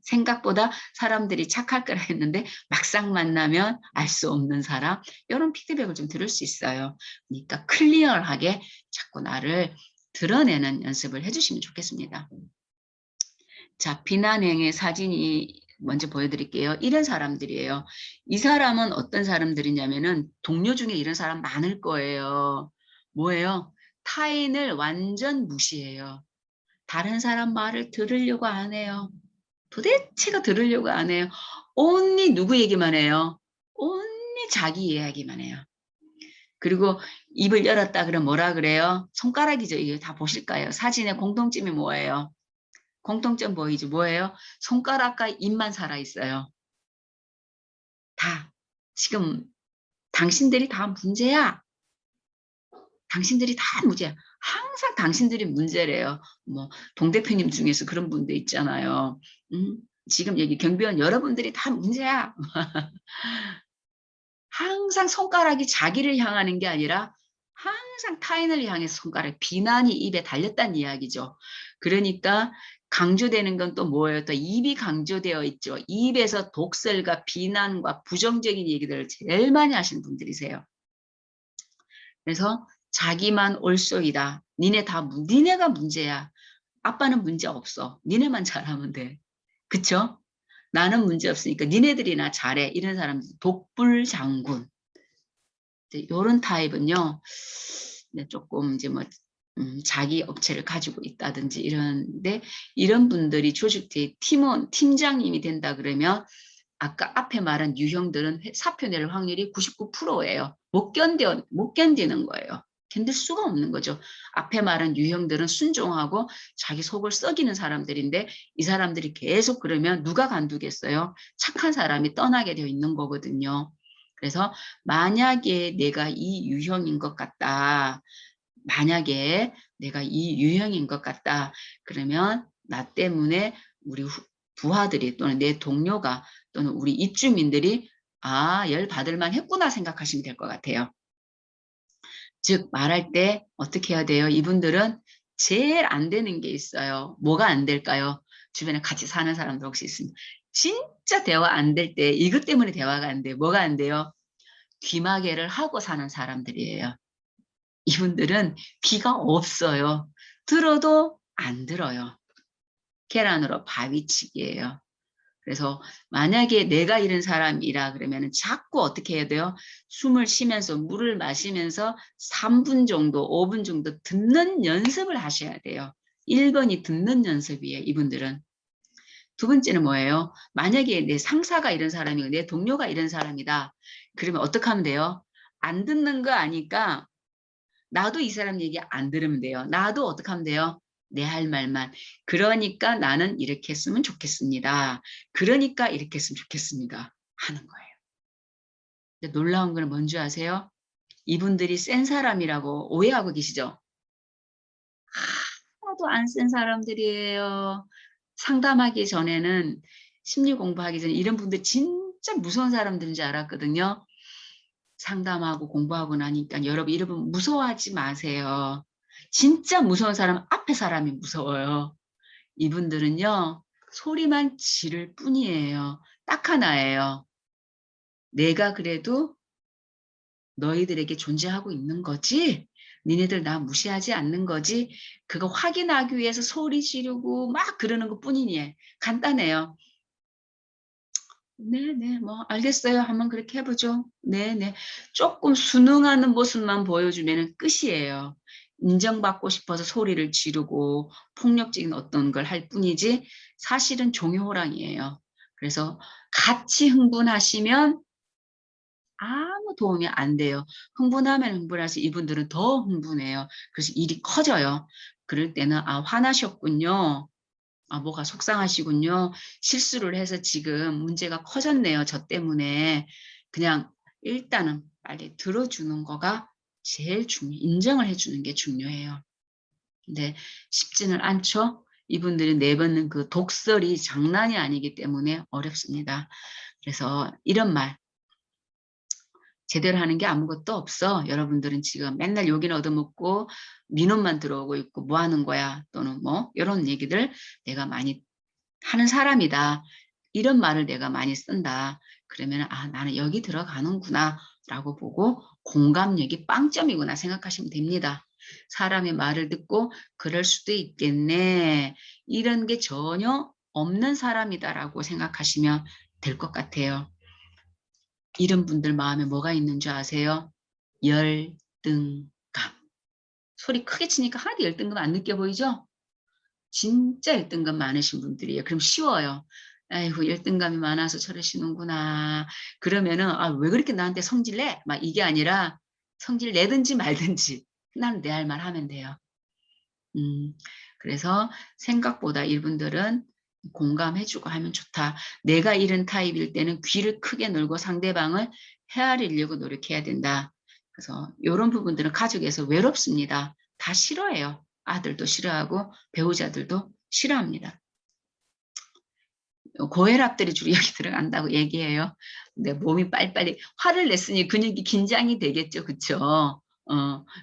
생각보다 사람들이 착할 거라 했는데 막상 만나면 알 수 없는 사람, 이런 피드백을 좀 들을 수 있어요. 그러니까 클리어하게 자꾸 나를 드러내는 연습을 해주시면 좋겠습니다. 자, 비난행의 사진이 먼저 보여드릴게요. 이런 사람들이에요. 이 사람은 어떤 사람들이냐면은 동료 중에 이런 사람 많을 거예요. 뭐예요? 타인을 완전 무시해요. 다른 사람 말을 들으려고 안 해요. 도대체가 들으려고 안 해요. only 누구 얘기만 해요. only 자기 이야기만 해요. 그리고 입을 열었다 그러면 뭐라 그래요? 손가락이죠. 이거 다 보실까요? 사진의 공통점이 뭐예요? 공통점 보이죠? 뭐예요? 손가락과 입만 살아있어요. 다. 지금 당신들이 다 문제야. 당신들이 다 문제야. 항상 당신들이 문제래요. 뭐 동 대표님 중에서 그런 분들 있잖아요. 지금 여기 경비원 여러분들이 다 문제야. 항상 손가락이 자기를 향하는 게 아니라 항상 타인을 향해서 손가락, 비난이 입에 달렸다는 이야기죠. 그러니까 강조되는 건 또 뭐예요? 또 입이 강조되어 있죠. 입에서 독설과 비난과 부정적인 얘기들을 제일 많이 하시는 분들이세요. 그래서 자기만 옳소이다. 니네가 문제야. 아빠는 문제 없어. 니네만 잘하면 돼. 그쵸? 나는 문제 없으니까 니네들이나 잘해. 이런 사람들 독불장군. 이런 타입은요, 조금 이제 뭐 자기 업체를 가지고 있다든지 이런데 이런 분들이 조직대 팀장님이 된다 그러면 아까 앞에 말한 유형들은 사표 낼 확률이 99%예요. 못 견디는 거예요. 견딜 수가 없는 거죠. 앞에 말한 유형들은 순종하고 자기 속을 썩이는 사람들인데 이 사람들이 계속 그러면 누가 간두겠어요? 착한 사람이 떠나게 되어 있는 거거든요. 그래서 만약에 내가 이 유형인 것 같다. 만약에 내가 이 유형인 것 같다. 그러면 나 때문에 우리 부하들이 또는 내 동료가 또는 우리 입주민들이 열 받을만 했구나 생각하시면 될 것 같아요. 즉 말할 때 어떻게 해야 돼요? 이분들은 제일 안 되는 게 있어요. 뭐가 안 될까요? 주변에 같이 사는 사람들 혹시 있으면 진짜 대화 안 될 때 이것 때문에 대화가 안 돼요. 뭐가 안 돼요? 귀마개를 하고 사는 사람들이에요. 이분들은 귀가 없어요. 들어도 안 들어요. 계란으로 바위치기예요. 그래서 만약에 내가 이런 사람이라 그러면 자꾸 어떻게 해야 돼요? 숨을 쉬면서 물을 마시면서 3분 정도, 5분 정도 듣는 연습을 하셔야 돼요. 1번이 듣는 연습이에요. 이분들은. 두 번째는 뭐예요? 만약에 내 상사가 이런 사람이고 내 동료가 이런 사람이다. 그러면 어떻게 하면 돼요? 안 듣는 거 아니까 나도 이 사람 얘기 안 들으면 돼요. 나도 어떻게 하면 돼요? 내 할 말만. 그러니까 나는 이렇게 했으면 좋겠습니다. 그러니까 이렇게 했으면 좋겠습니다. 하는 거예요. 근데 놀라운 건 뭔지 아세요? 이분들이 센 사람이라고 오해하고 계시죠? 하나도 안 센 사람들이에요. 상담하기 전에는 심리 공부하기 전에 이런 분들 진짜 무서운 사람들인 줄 알았거든요. 상담하고 공부하고 나니까 여러분 무서워하지 마세요. 진짜 무서운 사람 앞에 사람이 무서워요. 이분들은요. 소리만 지를 뿐이에요. 딱 하나예요. 내가 그래도 너희들에게 존재하고 있는 거지? 니네들 나 무시하지 않는 거지? 그거 확인하기 위해서 소리 지르고 막 그러는 것 뿐이니 간단해요. 네네, 뭐, 알겠어요. 한번 그렇게 해보죠. 네네. 조금 순응하는 모습만 보여주면 끝이에요. 인정받고 싶어서 소리를 지르고 폭력적인 어떤 걸 할 뿐이지 사실은 종효호랑이에요. 그래서 같이 흥분하시면 아무 도움이 안 돼요. 흥분하면 흥분할수 이분들은 더 흥분해요. 그래서 일이 커져요. 그럴 때는 화나셨군요. 뭐가 속상하시군요. 실수를 해서 지금 문제가 커졌네요. 저 때문에. 그냥 일단은 빨리 들어주는 거가 제일 인정을 해주는 게 중요해요. 근데 쉽지는 않죠. 이분들이 내뱉는 그 독설이 장난이 아니기 때문에 어렵습니다. 그래서 이런 말. 제대로 하는 게 아무것도 없어. 여러분들은 지금 맨날 욕이나 얻어먹고 민원만 들어오고 있고 뭐 하는 거야. 또는 뭐 이런 얘기들 내가 많이 하는 사람이다. 이런 말을 내가 많이 쓴다. 그러면 아, 나는 여기 들어가는구나 라고 보고 공감력이 빵점이구나 생각하시면 됩니다. 사람의 말을 듣고 그럴 수도 있겠네. 이런 게 전혀 없는 사람이다라고 생각하시면 될 것 같아요. 이런 분들 마음에 뭐가 있는 줄 아세요? 열등감. 소리 크게 치니까 하나도 열등감 안 느껴 보이죠? 진짜 열등감 많으신 분들이에요. 그럼 쉬워요. 아이고 열등감이 많아서 저러시는구나. 그러면은 아, 왜 그렇게 나한테 성질 내? 막 이게 아니라 성질 내든지 말든지 나는 내 할 말 하면 돼요. 그래서 생각보다 이분들은 공감해주고 하면 좋다. 내가 이런 타입일 때는 귀를 크게 늘고 상대방을 헤아리려고 노력해야 된다. 그래서 이런 부분들은 가족에서 외롭습니다. 다 싫어해요. 아들도 싫어하고 배우자들도 싫어합니다. 고혈압들이 주로 여기 들어간다고 얘기해요. 근데 몸이 빨리빨리 화를 냈으니 근육이 긴장이 되겠죠. 그쵸?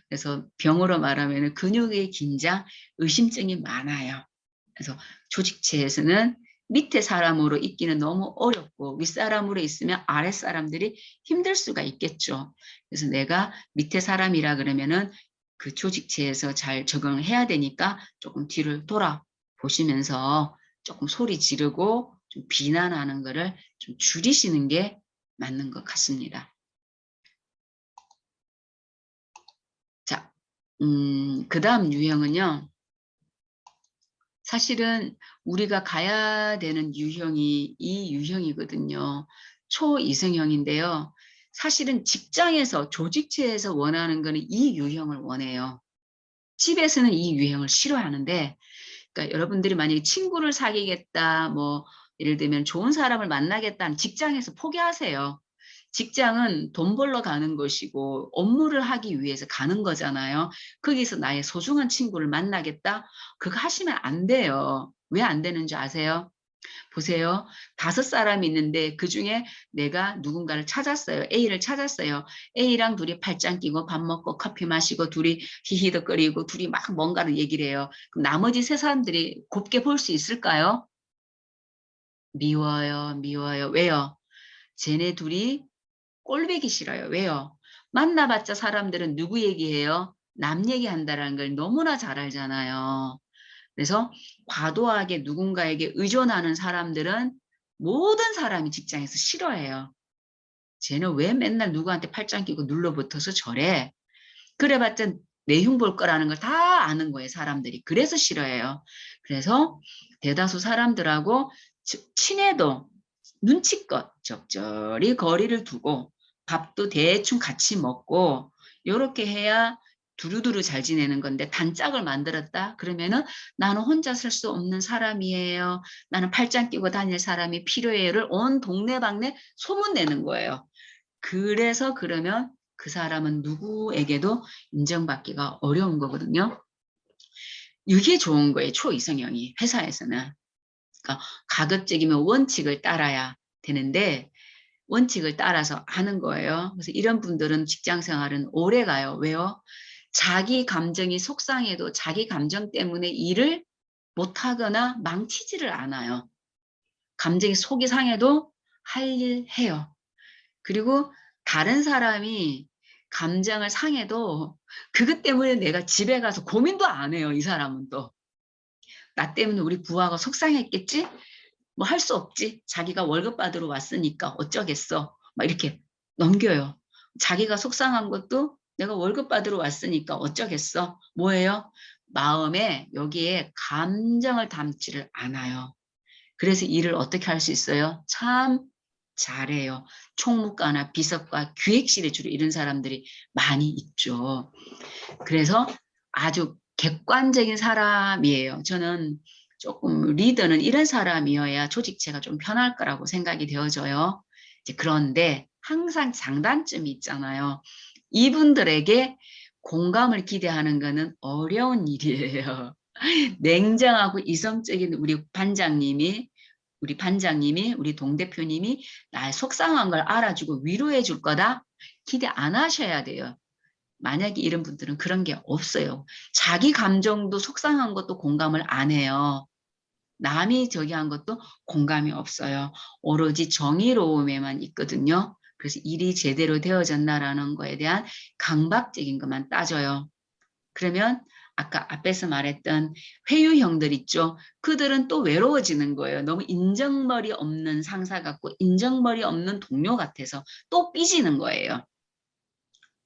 그래서 병으로 말하면 근육의 긴장, 의심증이 많아요. 그래서 조직체에서는 밑에 사람으로 있기는 너무 어렵고 윗사람으로 있으면 아랫사람들이 힘들 수가 있겠죠. 그래서 내가 밑에 사람이라 그러면은 그 조직체에서 잘 적응을 해야 되니까 조금 뒤를 돌아보시면서 조금 소리 지르고 좀 비난하는 거를 좀 줄이시는 게 맞는 것 같습니다. 자, 그 다음 유형은요. 사실은 우리가 가야 되는 유형이 이 유형이거든요. 초이성형인데요. 사실은 직장에서 조직체에서 원하는 거는 이 유형을 원해요. 집에서는 이 유형을 싫어하는데 그러니까 여러분들이 만약에 친구를 사귀겠다 뭐 예를 들면 좋은 사람을 만나겠다는 직장에서 포기하세요. 직장은 돈 벌러 가는 것이고 업무를 하기 위해서 가는 거잖아요. 거기서 나의 소중한 친구를 만나겠다? 그거 하시면 안 돼요. 왜 안 되는 줄 아세요? 보세요. 5사람이 있는데 그중에 내가 누군가를 찾았어요. A를 찾았어요. A랑 둘이 팔짱 끼고 밥 먹고 커피 마시고 둘이 히히덕거리고 둘이 막 뭔가를 얘기를 해요. 그럼 나머지 3사람들이 곱게 볼 수 있을까요? 미워요. 미워요. 왜요? 쟤네 둘이 꼴보기 싫어요. 왜요? 만나봤자 사람들은 누구 얘기해요? 남 얘기한다는 걸 너무나 잘 알잖아요. 그래서 과도하게 누군가에게 의존하는 사람들은 모든 사람이 직장에서 싫어해요. 쟤는 왜 맨날 누구한테 팔짱 끼고 눌러붙어서 저래? 그래봤자 내흉 볼 거라는 걸 다 아는 거예요. 사람들이. 그래서 싫어해요. 그래서 대다수 사람들하고 친해도 눈치껏 적절히 거리를 두고 밥도 대충 같이 먹고 이렇게 해야 두루두루 잘 지내는 건데 단짝을 만들었다 그러면은 나는 혼자 살 수 없는 사람이에요. 나는 팔짱 끼고 다닐 사람이 필요해요를 온 동네방네 소문내는 거예요. 그래서 그러면 그 사람은 누구에게도 인정받기가 어려운 거거든요. 이게 좋은 거예요. 초이성형이 회사에서는. 그러니까 가급적이면 원칙을 따라야 되는데 원칙을 따라서 하는 거예요. 그래서 이런 분들은 직장 생활은 오래 가요. 왜요? 자기 감정이 속상해도 자기 감정 때문에 일을 못하거나 망치지를 않아요. 감정이 속이 상해도 할 일 해요. 그리고 다른 사람이 감정을 상해도 그것 때문에 내가 집에 가서 고민도 안 해요. 이 사람은 또. 나 때문에 우리 부하가 속상했겠지? 뭐 할 수 없지. 자기가 월급 받으러 왔으니까 어쩌겠어. 막 이렇게 넘겨요. 자기가 속상한 것도 내가 월급 받으러 왔으니까 어쩌겠어. 뭐예요? 마음에 여기에 감정을 담지를 않아요. 그래서 일을 어떻게 할 수 있어요? 참 잘해요. 총무과나 비서과 기획실에 주로 이런 사람들이 많이 있죠. 그래서 아주 객관적인 사람이에요. 저는 조금 리더는 이런 사람이어야 조직체가 좀 편할 거라고 생각이 되어져요. 그런데 항상 장단점이 있잖아요. 이분들에게 공감을 기대하는 것은 어려운 일이에요. 냉정하고 이성적인 우리 반장님이, 우리 동대표님이 나의 속상한 걸 알아주고 위로해 줄 거다. 기대 안 하셔야 돼요. 만약에 이런 분들은 그런 게 없어요. 자기 감정도 속상한 것도 공감을 안 해요. 남이 저기 한 것도 공감이 없어요. 오로지 정의로움에만 있거든요. 그래서 일이 제대로 되어졌나라는 거에 대한 강박적인 것만 따져요. 그러면 아까 앞에서 말했던 회유형들 있죠. 그들은 또 외로워지는 거예요. 너무 인정머리 없는 상사 같고 인정머리 없는 동료 같아서 또 삐지는 거예요.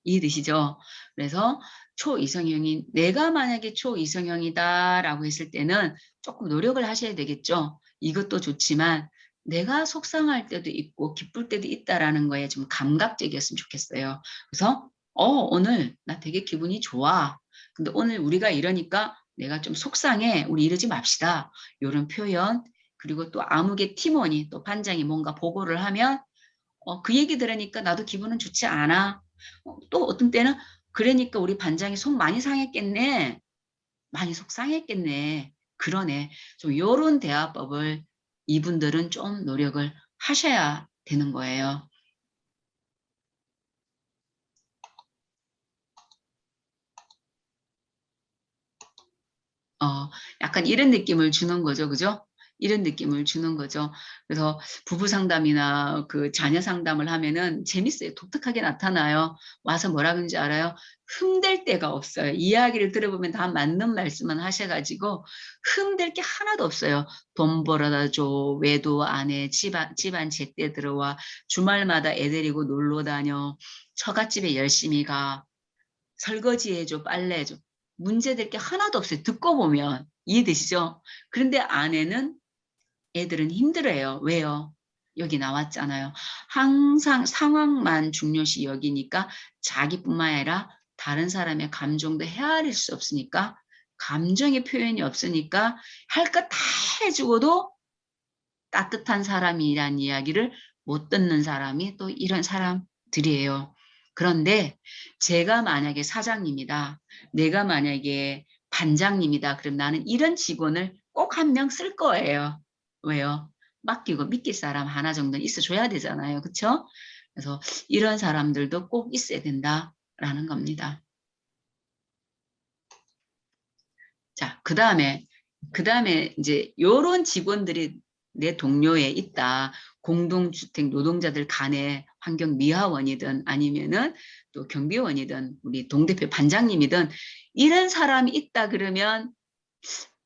이해되시죠? 그래서 초이성형인 내가 만약에 초이성형이다라고 했을 때는 조금 노력을 하셔야 되겠죠. 이것도 좋지만 내가 속상할 때도 있고 기쁠 때도 있다라는 거에 좀 감각적이었으면 좋겠어요. 그래서 오늘 나 되게 기분이 좋아. 근데 오늘 우리가 이러니까 내가 좀 속상해. 우리 이러지 맙시다. 이런 표현. 그리고 또 아무개 팀원이 또 반장이 뭔가 보고를 하면 그 얘기 들으니까 나도 기분은 좋지 않아. 또 어떤 때는 그러니까 우리 반장이 속 많이 상했겠네. 많이 속상했겠네. 그러네. 좀 요런 대화법을 이분들은 좀 노력을 하셔야 되는 거예요. 약간 이런 느낌을 주는 거죠. 그죠? 이런 느낌을 주는 거죠. 그래서 부부 상담이나 그 자녀 상담을 하면은 재밌어요. 독특하게 나타나요. 와서 뭐라 그런지 알아요? 흠될 데가 없어요. 이야기를 들어보면 다 맞는 말씀만 하셔가지고 흠될 게 하나도 없어요. 돈 벌어다 줘, 외도 안 해, 집안 제때 들어와, 주말마다 애 데리고 놀러 다녀, 처갓집에 열심히 가, 설거지 해줘, 빨래 해줘. 문제될 게 하나도 없어요. 듣고 보면. 이해되시죠? 그런데 아내는 애들은 힘들어요. 왜요? 여기 나왔잖아요. 항상 상황만 중요시 여기니까 자기뿐만 아니라 다른 사람의 감정도 헤아릴 수 없으니까 감정의 표현이 없으니까 할 것 다 해주고도 따뜻한 사람이란 이야기를 못 듣는 사람이 또 이런 사람들이에요. 그런데 제가 만약에 사장님이다. 내가 만약에 반장님이다. 그럼 나는 이런 직원을 꼭 한 명 쓸 거예요. 왜요? 맡기고 믿길 사람 하나 정도는 있어줘야 되잖아요. 그렇죠? 그래서 이런 사람들도 꼭 있어야 된다라는 겁니다. 자, 그 다음에 이제 요런 직원들이 내 동료에 있다. 공동주택 노동자들 간에 환경 미화원이든 아니면은 또 경비원이든 우리 동대표 반장님이든 이런 사람이 있다 그러면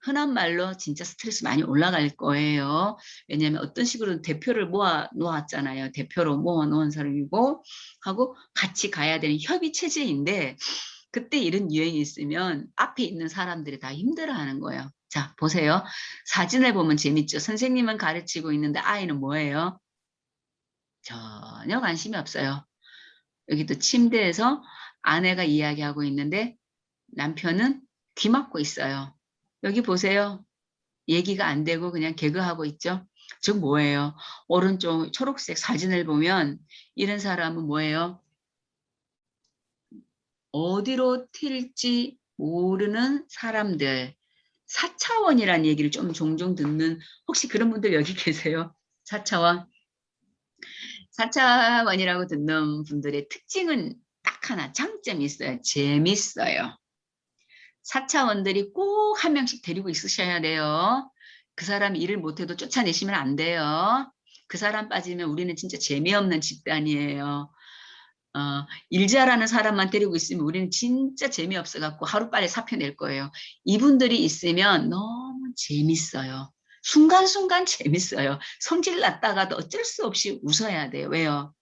흔한 말로 진짜 스트레스 많이 올라갈 거예요. 왜냐하면 어떤 식으로 대표를 모아 놓았잖아요. 대표로 모아 놓은 사람이고 하고 같이 가야 되는 협의 체제인데 그때 이런 유행이 있으면 앞에 있는 사람들이 다 힘들어하는 거예요. 자, 보세요. 사진을 보면 재밌죠. 선생님은 가르치고 있는데 아이는 뭐예요? 전혀 관심이 없어요. 여기 또 침대에서 아내가 이야기하고 있는데 남편은 귀 막고 있어요. 여기 보세요. 얘기가 안 되고 그냥 개그하고 있죠. 즉 뭐예요? 오른쪽 초록색 사진을 보면 이런 사람은 뭐예요? 어디로 튈지 모르는 사람들. 4차원이라는 얘기를 좀 종종 듣는 혹시 그런 분들 여기 계세요? 4차원. 4차원이라고 듣는 분들의 특징은 딱 하나 장점이 있어요. 재밌어요. 4차원들이 꼭 한 명씩 데리고 있으셔야 돼요. 그 사람이 일을 못해도 쫓아내시면 안 돼요. 그 사람 빠지면 우리는 진짜 재미없는 집단이에요. 일 잘하는 사람만 데리고 있으면 우리는 진짜 재미없어갖고 하루빨리 사표 낼 거예요. 이분들이 있으면 너무 재밌어요. 순간순간 재밌어요. 성질 났다가도 어쩔 수 없이 웃어야 돼요. 왜요?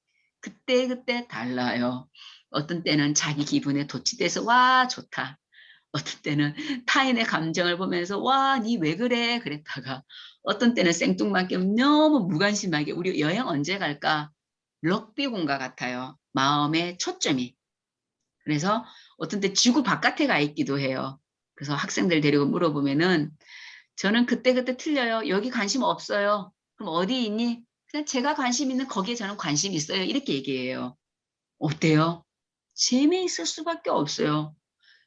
그때 달라요. 어떤 때는 자기 기분에 도취돼서 와 좋다. 어떤 때는 타인의 감정을 보면서 와, 니 왜 그래? 그랬다가 어떤 때는 생뚱맞게 너무 무관심하게 우리 여행 언제 갈까? 럭비공과 같아요. 마음의 초점이. 그래서 어떤 때 지구 바깥에 가 있기도 해요. 그래서 학생들 데리고 물어보면은 저는 그때 틀려요. 여기 관심 없어요. 그럼 어디 있니? 그냥 제가 관심 있는 거기에 저는 관심 있어요. 이렇게 얘기해요. 어때요? 재미있을 수밖에 없어요.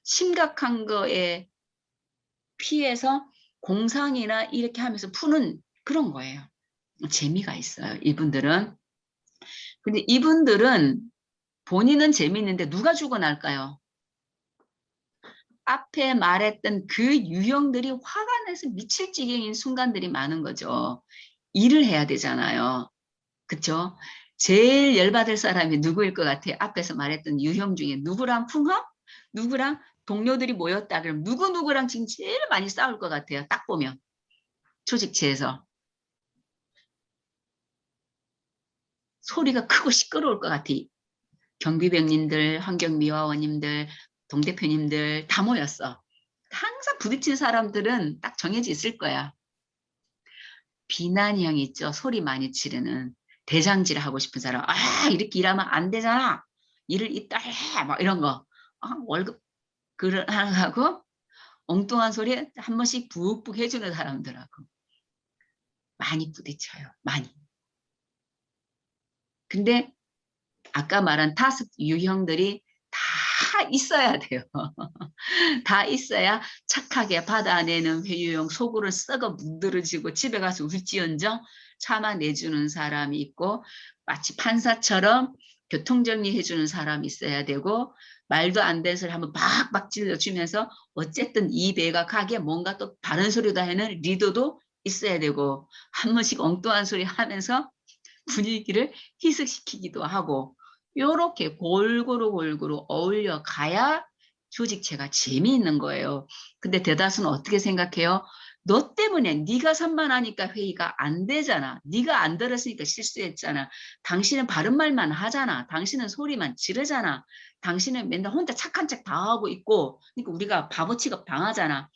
심각한 거에 피해서 공상이나 이렇게 하면서 푸는 그런 거예요. 재미가 있어요. 이분들은. 근데 이분들은 본인은 재미있는데 누가 죽어날까요? 앞에 말했던 그 유형들이 화가 나서 미칠 지경인 순간들이 많은 거죠. 일을 해야 되잖아요. 그쵸? 제일 열받을 사람이 누구일 것 같아요? 앞에서 말했던 유형 중에 누구랑 풍합? 누구랑 동료들이 모였다 그러면 누구랑 지금 제일 많이 싸울 것 같아요. 딱 보면. 조직체에서. 소리가 크고 시끄러울 것 같아. 경비병님들, 환경미화원님들, 동대표님들 다 모였어. 항상 부딪힌 사람들은 딱 정해져 있을 거야. 비난형 있죠. 소리 많이 지르는. 대장질 하고 싶은 사람. 아, 이렇게 일하면 안 되잖아. 일을 이따 해. 막 이런 거. 월급 그런 하고 엉뚱한 소리 한 번씩 푹푹 해주는 사람들하고 많이 부딪혀요. 많이. 근데 아까 말한 타sk 유형들이 다 있어야 돼요. 다 있어야 착하게 받아내는 회유형 속으로 썩어 문드러지고 집에 가서 울지언정 참아내주는 사람이 있고 마치 판사처럼 교통정리해주는 사람이 있어야 되고 말도 안 되는 소리 한번 박박 찔러주면서 어쨌든 이 배가 가게 뭔가 또 바른 소리도 하는 리더도 있어야 되고 한 번씩 엉뚱한 소리 하면서 분위기를 희석시키기도 하고 요렇게 골고루 어울려 가야 조직체가 재미있는 거예요. 근데 대다수는 어떻게 생각해요? 너 때문에 네가 산만하니까 회의가 안 되잖아. 네가 안 들었으니까 실수했잖아. 당신은 바른 말만 하잖아. 당신은 소리만 지르잖아. 당신은 맨날 혼자 착한 척 다 하고 있고 그러니까 우리가 바보 취급 당하잖아.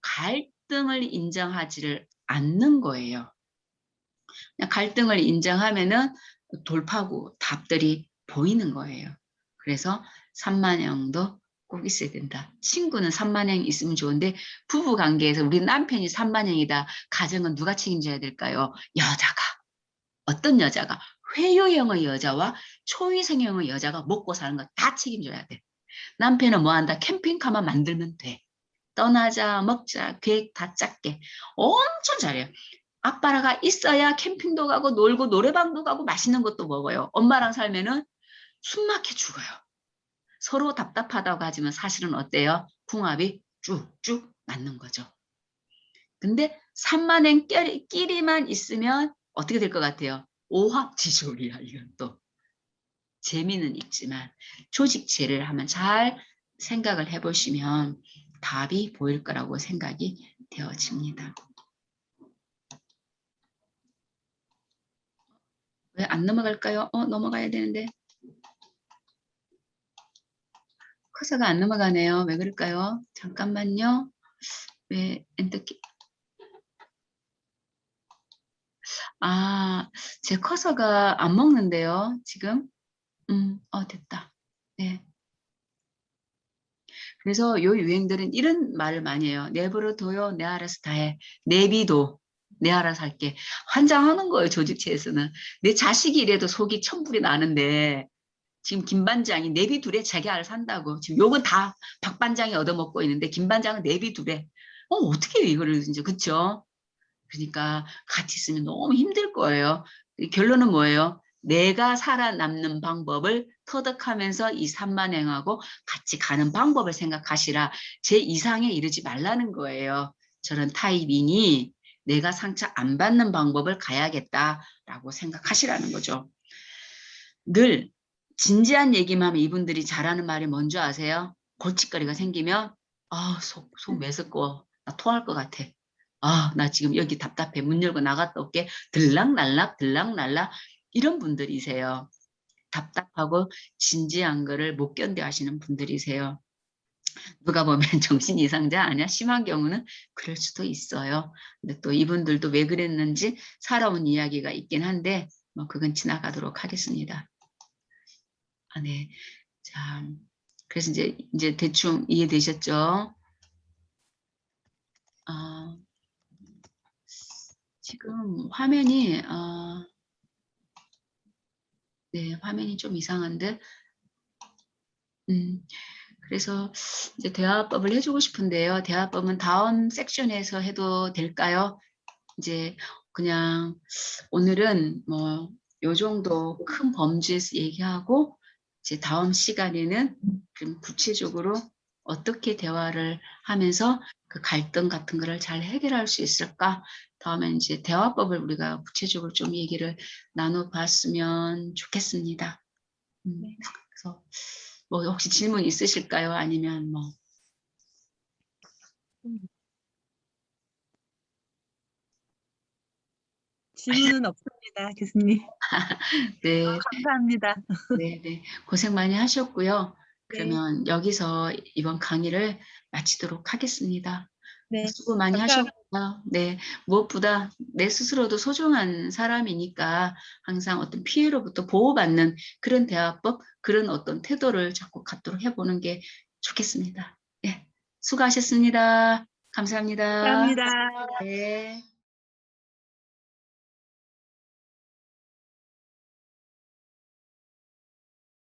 갈등을 인정하지를 않는 거예요. 갈등을 인정하면은 돌파구, 답들이 보이는 거예요. 그래서 산만형도 꼭 있어야 된다. 친구는 산만형 있으면 좋은데 부부 관계에서 우리 남편이 산만형이다. 가정은 누가 책임져야 될까요? 여자가. 어떤 여자가? 회유형의 여자와 초이성형의 여자가 먹고 사는 거 다 책임져야 돼. 남편은 뭐 한다? 캠핑카만 만들면 돼. 떠나자, 먹자, 계획 다 짰게. 엄청 잘해요. 아빠가 있어야 캠핑도 가고 놀고 노래방도 가고 맛있는 것도 먹어요. 엄마랑 살면은 숨막혀 죽어요. 서로 답답하다고 하지만 사실은 어때요? 궁합이 쭉쭉 맞는 거죠. 근데 산만행끼리만 있으면 어떻게 될 것 같아요? 오합지졸이야 이건 또. 재미는 있지만 조직체를 한번 잘 생각을 해보시면 답이 보일 거라고 생각이 되어집니다. 왜 안 넘어갈까요? 넘어가야 되는데. 커서가 안 넘어가네요. 왜 그럴까요? 잠깐만요. 왜 엔터키? 제 커서가 안 먹는데요. 지금. 됐다. 네. 그래서 요 유행들은 이런 말을 많이 해요. 내버려둬요. 내 알아서 다 해. 내비도. 내 알아서 할게. 환장하는 거예요. 조직체에서는. 내 자식이 이래도 속이 천불이 나는데 지금 김 반장이 내비두래 자기 알아서 한다고. 지금 욕은 다 박 반장이 얻어먹고 있는데 김 반장은 내비두래. 어떻게 해요 이거를 이제 그쵸? 그러니까 같이 있으면 너무 힘들 거예요. 결론은 뭐예요? 내가 살아남는 방법을 터득하면서 이 산만행하고 같이 가는 방법을 생각하시라. 제 이상에 이르지 말라는 거예요. 저런 타이밍이 내가 상처 안 받는 방법을 가야겠다라고 생각하시라는 거죠. 늘 진지한 얘기만 하면 이분들이 잘하는 말이 뭔지 아세요? 골칫거리가 생기면 속 메스꺼워. 나 토할 것 같아. 나 지금 여기 답답해. 문 열고 나갔다 올게. 들락날락 들락날락 이런 분들이세요. 답답하고 진지한 거를 못 견뎌 하시는 분들이세요. 누가 보면 정신 이상자 아니야? 심한 경우는 그럴 수도 있어요. 근데 또 이분들도 왜 그랬는지 살아온 이야기가 있긴 한데 뭐 그건 지나가도록 하겠습니다. 네. 자, 그래서 이제 대충 이해되셨죠? 지금 화면이 네, 화면이 좀 이상한데 그래서 이제 대화법을 해주고 싶은데요. 대화법은 다음 섹션에서 해도 될까요? 이제 그냥 오늘은 뭐 요 정도 큰 범주에서 얘기하고 이제 다음 시간에는 좀 구체적으로 어떻게 대화를 하면서 그 갈등 같은 거를 잘 해결할 수 있을까? 다음에 이제 대화법을 우리가 구체적으로 좀 얘기를 나눠봤으면 좋겠습니다. 네. 그래서 뭐 혹시 질문 있으실까요? 아니면 뭐 질문은 없습니다, 교수님. 네, 감사합니다. 네, 고생 많이 하셨고요. 네. 그러면 여기서 이번 강의를 마치도록 하겠습니다. 네. 수고 많이 감사합니다. 하셨고요. 네, 무엇보다 내 스스로도 소중한 사람이니까 항상 어떤 피해로부터 보호받는 그런 대화법, 그런 어떤 태도를 자꾸 갖도록 해보는 게 좋겠습니다. 네, 수고하셨습니다. 감사합니다. 감사합니다. 네.